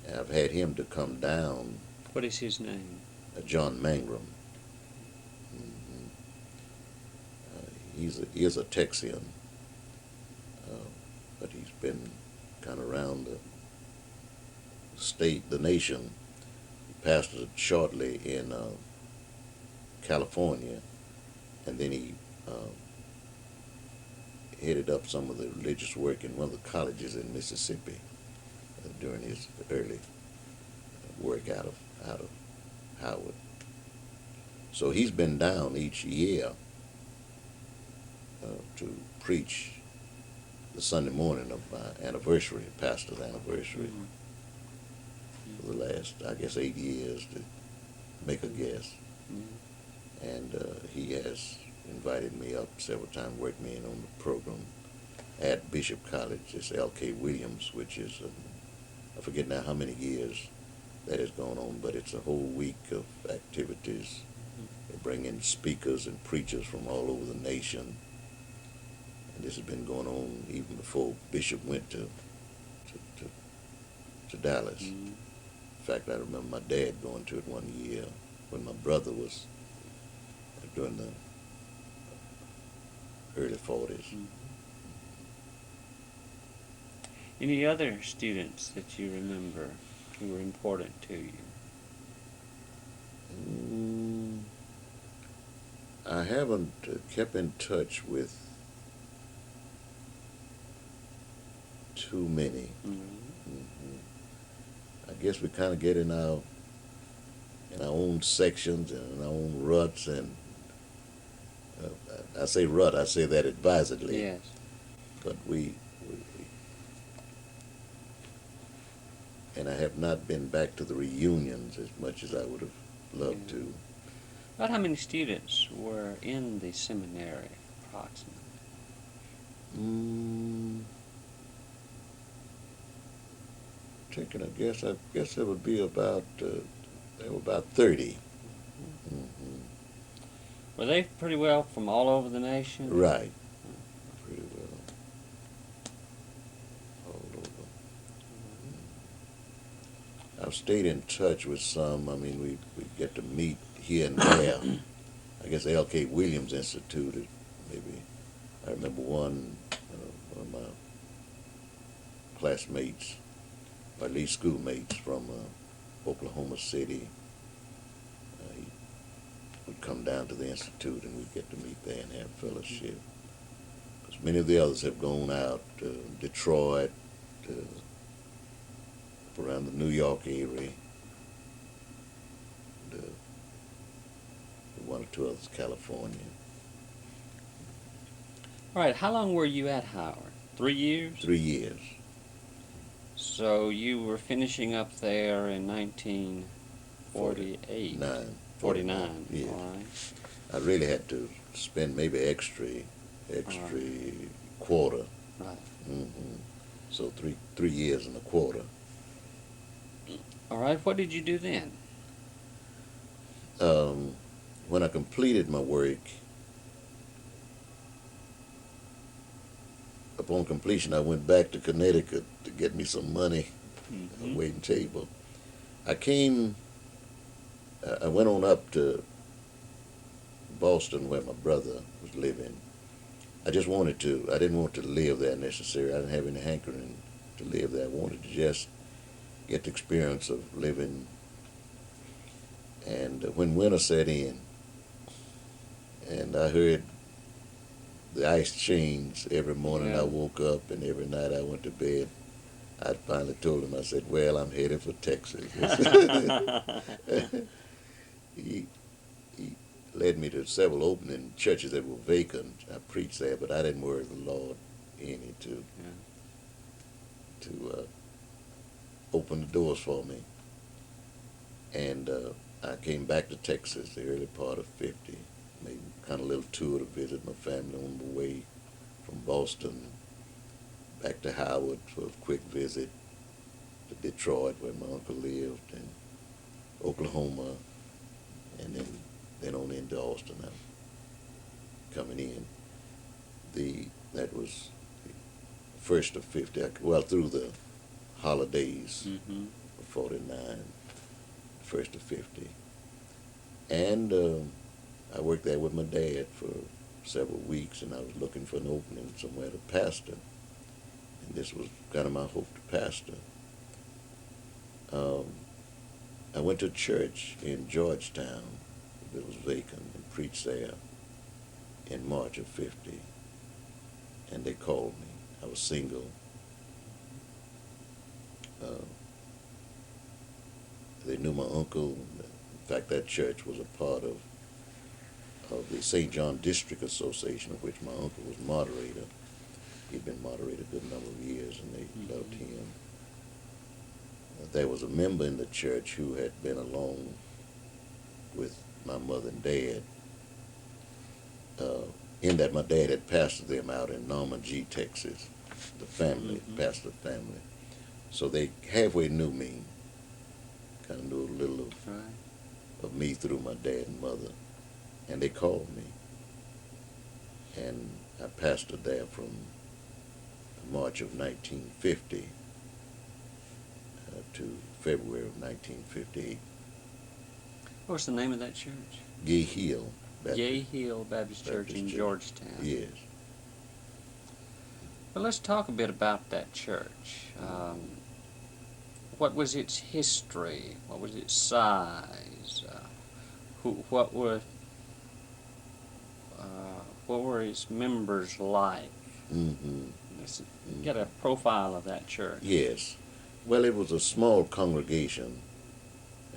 And I've had him to come down. What is his name? John Mangrum. He is a Texian, but he's been kind of around the state, the nation. He pastored shortly in California, and then he headed up some of the religious work in one of the colleges in Mississippi during his early work out of Howard. So he's been down each year to preach the Sunday morning of my anniversary, pastor's anniversary, for the last, I guess, 8 years, to make a guess. And he has invited me up several times, worked me in on the program at Bishop College. It's L.K. Williams, which is, I forget now how many years that has gone on, but it's a whole week of activities. They bring in speakers and preachers from all over the nation. And this has been going on even before Bishop went to Dallas. In fact, I remember my dad going to it one year when my brother was during the early 40s. Any other students that you remember who were important to you? I haven't kept in touch with too many. I guess we kind of get in our own sections and in our own ruts, and I say rut, I say that advisedly. Yes. But we and I have not been back to the reunions as much as I would have loved to. About how many students were in the seminary, approximately? Taking a guess, I guess it would be about there were about 30. Were they pretty well from all over the nation? Right. Pretty well. All over. I've stayed in touch with some. I mean, we get to meet here and there. I guess the L.K. Williams Institute, maybe. I remember one of my classmates, or at least schoolmates from Oklahoma City. He would come down to the Institute and we'd get to meet there and have fellowship. Because many of the others have gone out to Detroit, around the New York area, and one or two others, California. All right, how long were you at Howard? 3 years? 3 years. So you were finishing up there in 1948? 49. Yes. All right. I really had to spend maybe extra quarter. Right. So three years and a quarter. All right, what did you do then? When I completed my work, upon completion, I went back to Connecticut to get me some money, a waiting table. I went on up to Boston where my brother was living. I didn't want to live there necessarily. I didn't have any hankering to live there. I wanted to just get the experience of living. And when winter set in, and I heard the ice change every morning I woke up and every night I went to bed, I finally told him, I said, well, I'm headed for Texas. He led me to several opening churches that were vacant. I preached there, but I didn't worry the Lord any to open the doors for me. And I came back to Texas the early part of 50, made kind of a little tour to visit my family on the way from Boston back to Howard for a quick visit, to Detroit where my uncle lived, and Oklahoma, and then on into Austin. I'm coming in. That was the first of 50, through the holidays of 49, first of 50. And I worked there with my dad for several weeks, and I was looking for an opening somewhere to pastor. And this was kind of my hope to pastor. I went to a church in Georgetown that was vacant and preached there in March of 50. And they called me. I was single. They knew my uncle. In fact, that church was a part of the St. John District Association, of which my uncle was moderator. He'd been moderator a good number of years, and they loved him. There was a member in the church who had been along with my mother and dad, in that my dad had pastored them out in Norman G, Texas, the family, pastored family. So they halfway knew me, kind of knew a little of me through my dad and mother, and they called me. And I pastored there from March of 1950 to February of 1958. What's the name of that church? Gay Hill Baptist. Gay Hill Baptist Church in Georgetown. Yes. Well, let's talk a bit about that church. What was its history? What was its size? What were What were its members like? Mm-hmm. Let's get a profile of that church. Yes. Well, it was a small congregation,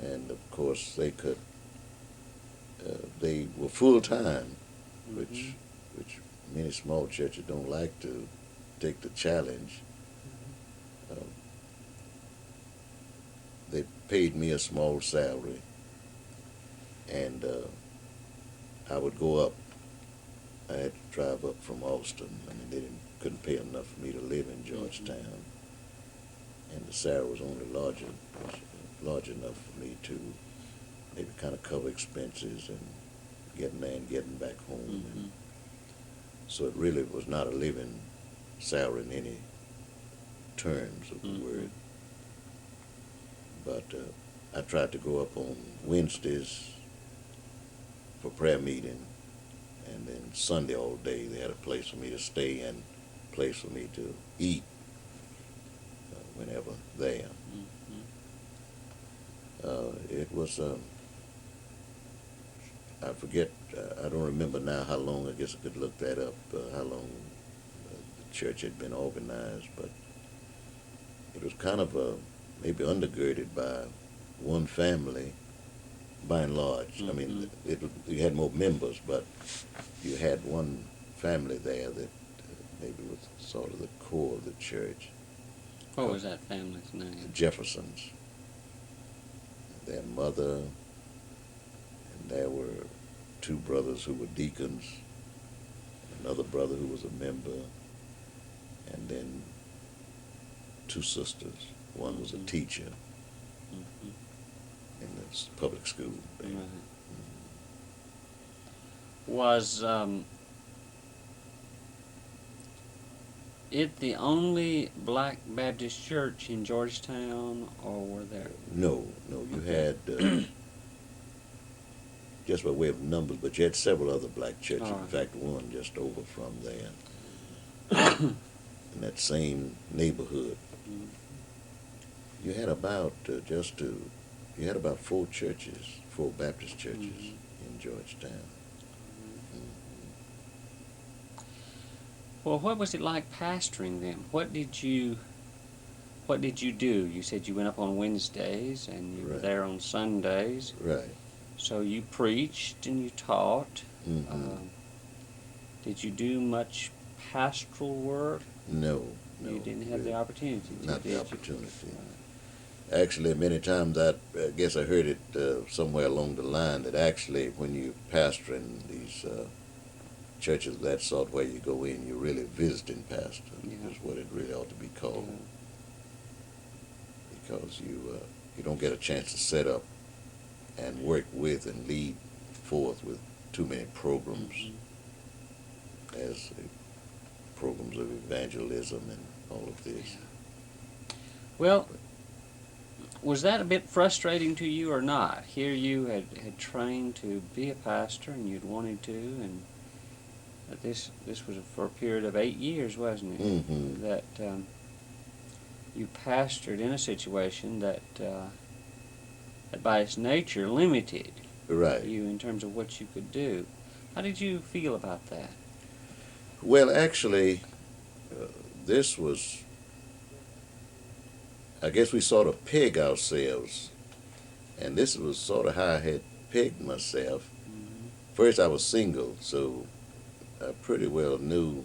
and of course they were full time, which many small churches don't like to take the challenge. They paid me a small salary, and I would go up. I had to drive up from Austin. I mean, couldn't pay enough for me to live in Georgetown, and the salary was only large enough for me to maybe kind of cover expenses and getting there and getting back home. And so it really was not a living salary in any terms of the word. But I tried to go up on Wednesdays for prayer meeting, and then Sunday all day they had a place for me to stay and a place for me to eat whenever there. It was, I forget, I don't remember now how long, I guess I could look that up, how long the church had been organized, but it was kind of maybe undergirded by one family, by and large. I mean, you had more members, but you had one family there that maybe was sort of the core of the church. What was that family's name? The Jeffersons. Their mother, and there were two brothers who were deacons, another brother who was a member, and then two sisters. One was a teacher in the public school. Right. Was it the only black Baptist church in Georgetown, or were there? No, you had, just by way of numbers, but you had several other black churches. All right. In fact, one just over from there, in that same neighborhood. You had about, you had about four churches, four Baptist churches in Georgetown. Well, what was it like pastoring them? What did you do? You said you went up on Wednesdays and you were Right. there on Sundays. Right. So you preached and you taught. Mm-hmm. Did you do much pastoral work? No. You didn't have the opportunity to, Not did the you? opportunity. Actually, many times I guess I heard it somewhere along the line that actually when you pastoring these churches of that sort where you go in, you're really visiting pastor, is what it really ought to be called. Because you don't get a chance to set up and work with and lead forth with too many programs as programs of evangelism and all of this. Well, was that a bit frustrating to you or not? Here you had trained to be a pastor and you'd wanted to, and this was for a period of 8 years, wasn't it? Mm-hmm. That you pastored in a situation that by its nature limited Right. you in terms of what you could do. How did you feel about that? Well, actually, this was, I guess we sort of peg ourselves, and this was sort of how I had pegged myself. First, I was single, so I pretty well knew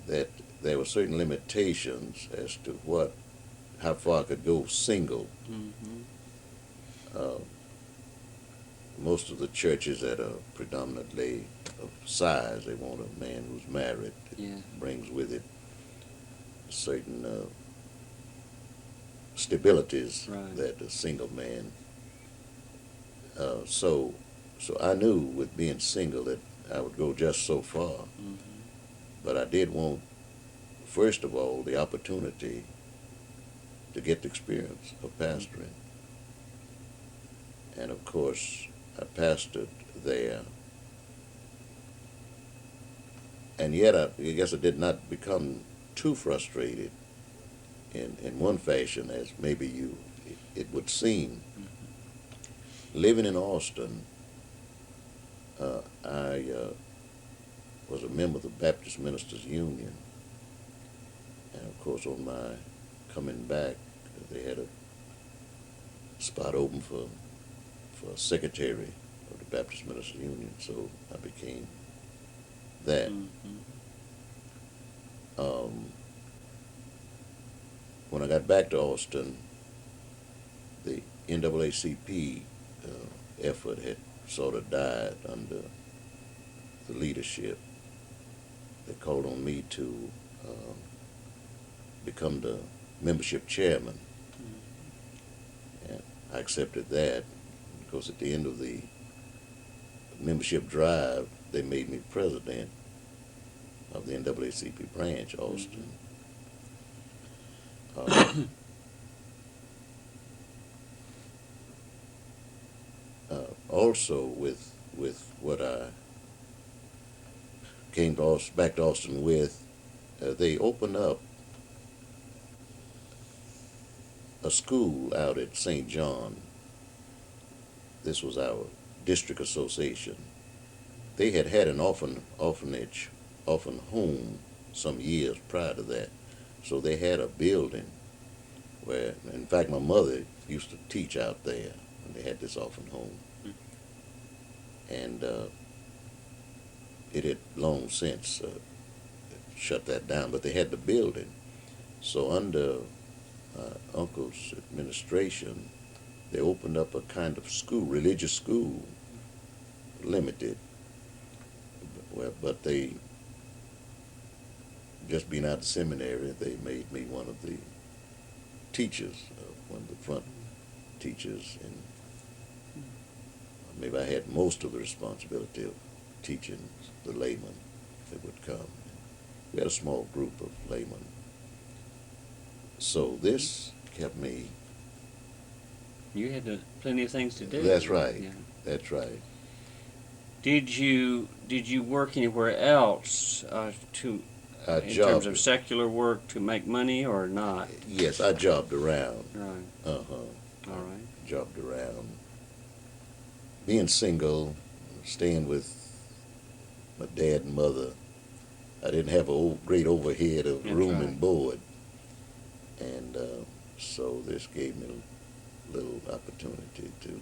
that there were certain limitations as to how far I could go single. Most of the churches that are predominantly of size, they want a man who's married. It brings with it certain stabilities that a single man. So I knew with being single that I would go just so far. But I did want, first of all, the opportunity to get the experience of pastoring. And of course, I pastored there. And yet, I guess I did not become too frustrated in one fashion as maybe it would seem. Living in Austin, I member of the Baptist Ministers Union. And of course, on my coming back, they had a spot open for secretary of the Baptist Ministers Union, so I became that. When I got back to Austin, the NAACP effort had sort of died under the leadership. They called on me to become the membership chairman. And I accepted that because at the end of the membership drive, they made me president of the NAACP branch, Austin. Also, with what I came back to Austin with, they opened up a school out at St. John. This was our district association. They had an orphan home some years prior to that, so they had a building where, in fact, my mother used to teach out there when they had this orphan home. And it had long since shut that down, but they had the building. So under uncle's administration, they opened up a kind of school, religious school, limited, but they, just being out of seminary, they made me one of the teachers, one of the front teachers, and maybe I had most of the responsibility of teaching the laymen that would come. We had a small group of laymen. So this kept me. You had plenty of things to do. That's right. Yeah. That's right. Did you work anywhere else in terms of secular work to make money or not? Yes, I jobbed around. Right. All right. Jobbed around. Being single, staying with my dad and mother, I didn't have a great overhead of room and board. And so this gave me a little opportunity to.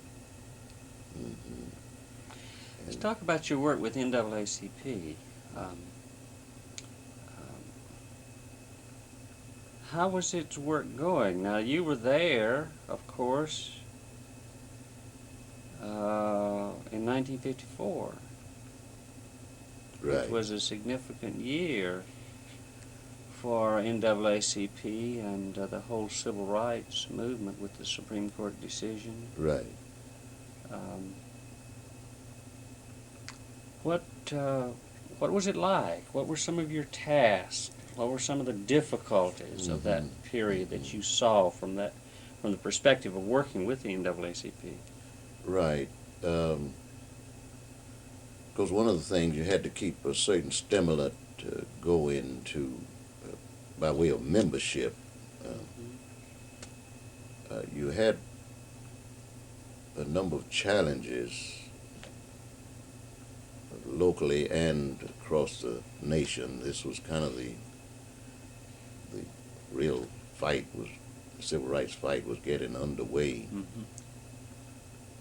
Let's talk about your work with NAACP. How was its work going? Now, you were there, of course, in 1954. Right. Which was a significant year for NAACP and the whole civil rights movement with the Supreme Court decision. Right. What was it like? What were some of your tasks? What were some of the difficulties of that period that you saw from the perspective of working with the NAACP? Right. Because one of the things, you had to keep a certain stimulant to go into by way of membership. You had a number of challenges locally and across the nation. This was kind of the real fight, the civil rights fight was getting underway.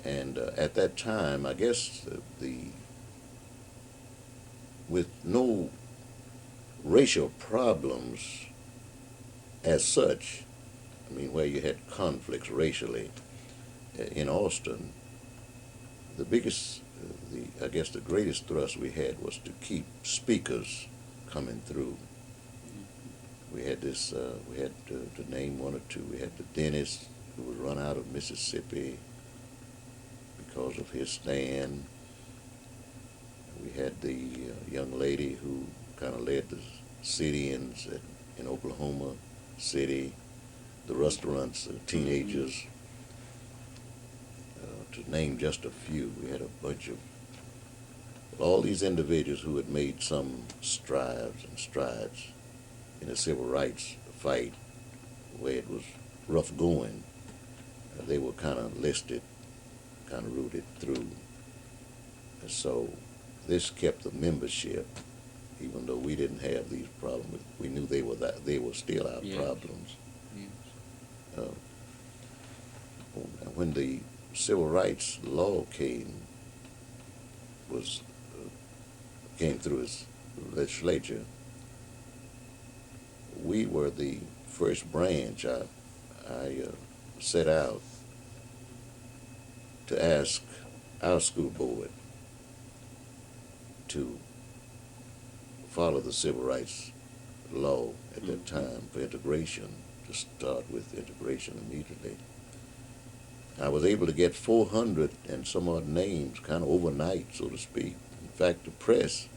And at that time, I guess with no racial problems as such, I mean, where you had conflicts racially in Austin, the biggest, I guess the greatest thrust we had was to keep speakers coming through. We had this, we had to name one or two. We had the dentist who was run out of Mississippi because of his stand. We had the young lady who kind of led the sit-ins in Oklahoma City, the restaurants, teenagers, to name just a few. We had a bunch of all these individuals who had made some strides in the civil rights fight where it was rough going. They were kind of listed, kind of rooted through. And so this kept the membership even though we didn't have these problems, we knew they were still our Yes. problems. Yes. When the civil rights law came through his legislature, we were the first branch. I set out to ask our school board to follow the civil rights law at that time for integration, to start with integration immediately. I was able to get 400 and some odd names kind of overnight, so to speak. In fact, the press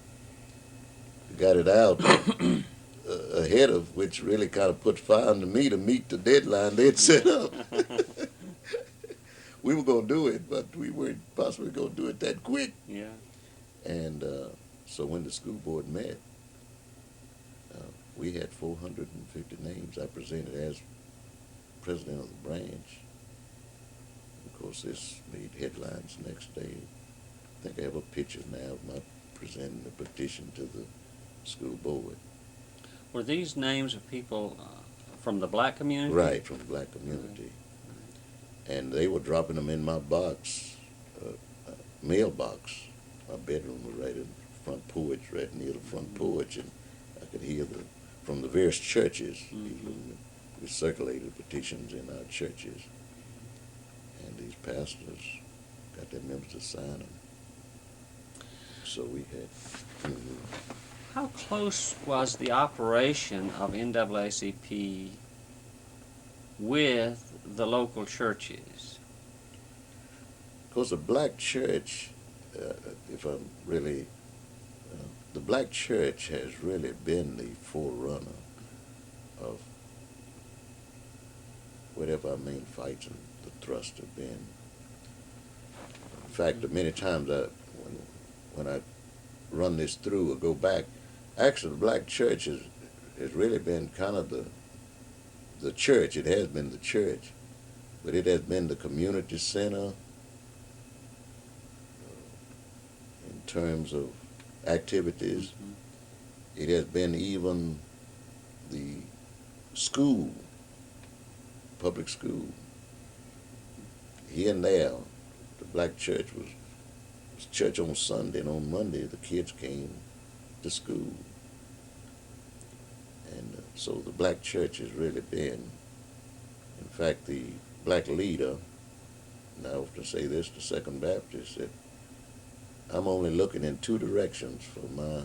got it out ahead of, which really kind of put fire under me to meet the deadline they'd set up. We were going to do it, but we weren't possibly going to do it that quick. Yeah. And so when the school board met, we had 450 names. I presented as president of the branch. Of course, this made headlines the next day. I think I have a picture now of my presenting the petition to the school board. Were these names of people from the black community? Right, from the black community. And they were dropping them in my box, mailbox. My bedroom was right in the front porch, right near the front porch, and I could hear from the various churches. We circulated petitions in our churches, and these pastors got their members to sign them. So we had. How close was the operation of NAACP with the local churches? Of course, the black church, if I'm really, the black church has really been the forerunner of whatever our main fights and the thrust have been. In fact, many times when I run this through or go back, actually the black church has really been kind of the church. It has been the church, but it has been the community center in terms of activities. It has been even the school, public school. Here and there, the black church was church on Sunday, and on Monday the kids came to school. And so the black church has really been, in fact, the black leader, and I often say this to Second Baptist, that I'm only looking in two directions for my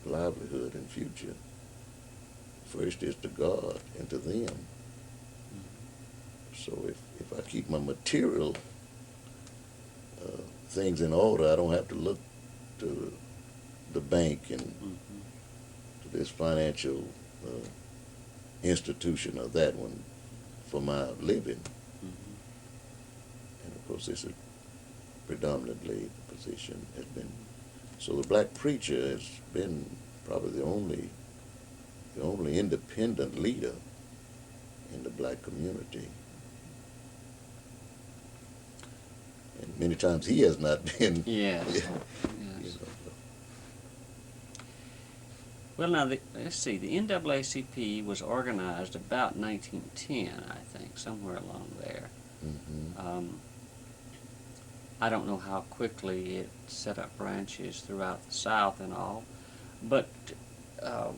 livelihood and future. First is to God and to them. So if I keep my material things in order, I don't have to look to the bank and to this financial institution or that one for my living. And of course, this is predominantly the position has been. So the black preacher has been probably the only independent leader in the black community. And many times he has not been. Yes. You Yes. know. Well, now, let's see. The NAACP was organized about 1910, I think, somewhere along there. I don't know how quickly it set up branches throughout the South and all, but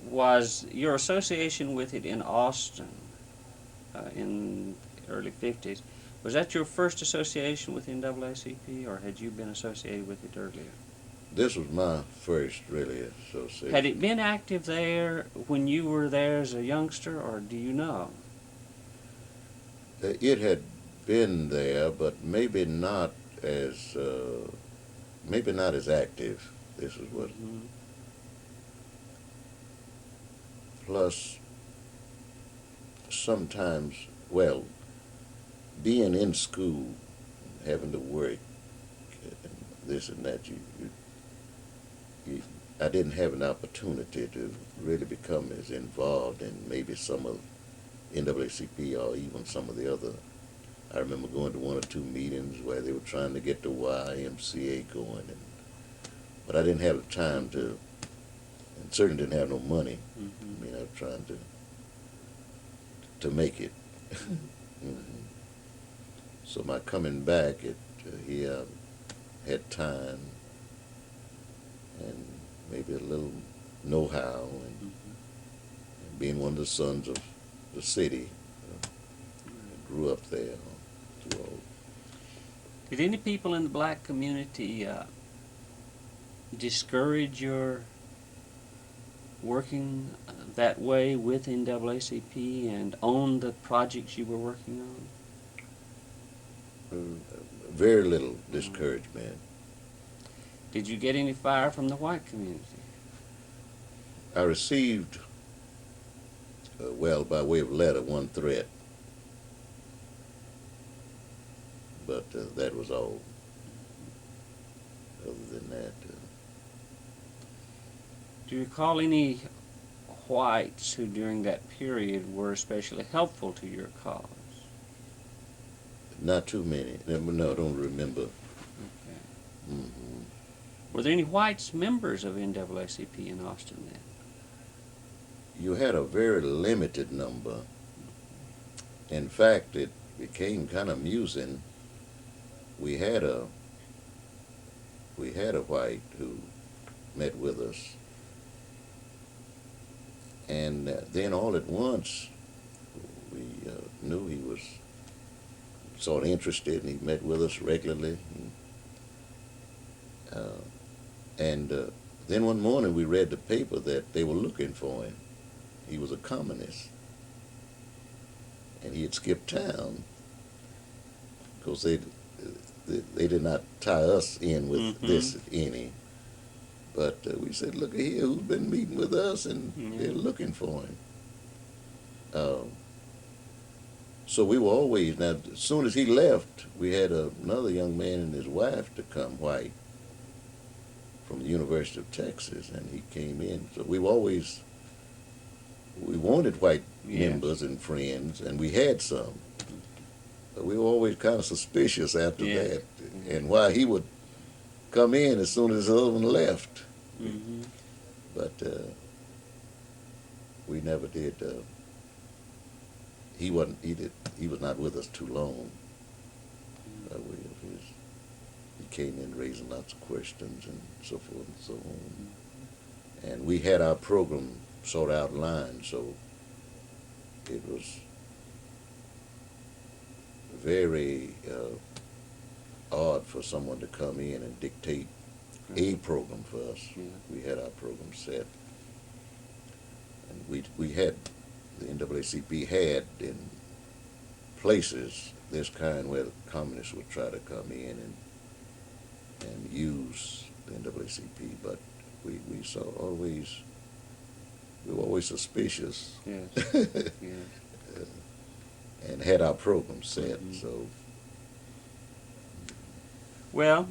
was your association with it in Austin in the early 50s, was that your first association with NAACP, or had you been associated with it earlier? This was my first really association. Had it been active there when you were there as a youngster, or do you know? It had been there, but maybe not as active. This is what. Plus, sometimes, well, being in school, having to work, and this and that, I didn't have an opportunity to really become as involved in maybe some of NAACP or even some of the other. I remember going to one or two meetings where they were trying to get the YMCA going, but I didn't have the time to certainly didn't have no money. Mm-hmm. I mean, I was trying to make it. So my coming back, he had time and maybe a little know-how, and being one of the sons of the city, I grew up there. Too old. Did any people in the black community discourage your working that way with NAACP and on the projects you were working on? Very little discouragement. Did you get any fire from the white community? I received, well, by way of letter, one threat, but that was all. Other than that, Do you recall any whites who during that period were especially helpful to your cause? not too many. No, I don't remember. Okay. Mm-hmm. Were there any whites members of NAACP in Austin then? You had a very limited number. In fact, it became kind of amusing. We had a white who met with us, and then all at once we knew he was sort of interested, and he met with us regularly. And then one morning we read the paper that they were looking for him. He was a communist, and he had skipped town because they did not tie us in with this any. But we said, look here, who's been meeting with us, and they're looking for him. So we were always, now as soon as he left, we had another young man and his wife to come, white, from the University of Texas, and he came in. So we wanted white members and friends, and we had some. But we were always kind of suspicious after that, and why he would come in as soon as the other one left. Mm-hmm. But we never did. He was not with us too long. He came in raising lots of questions and so forth and so on. And we had our program sort of outlined, so it was very odd for someone to come in and dictate a program for us. Yeah. We had our program set, and we had, the NAACP had in places this kind where the communists would try to come in and use the NAACP, but we were always suspicious. Yes. Yes. And had our program set. So, well,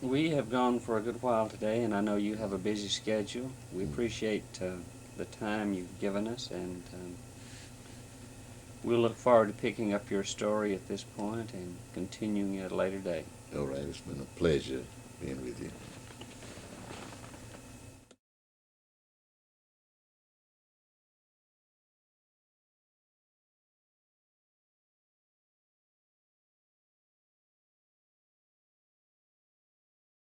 we have gone for a good while today, and I know you have a busy schedule. We appreciate the time you've given us, and we'll look forward to picking up your story at this point and continuing at a later date. all right, it's been a pleasure being with you.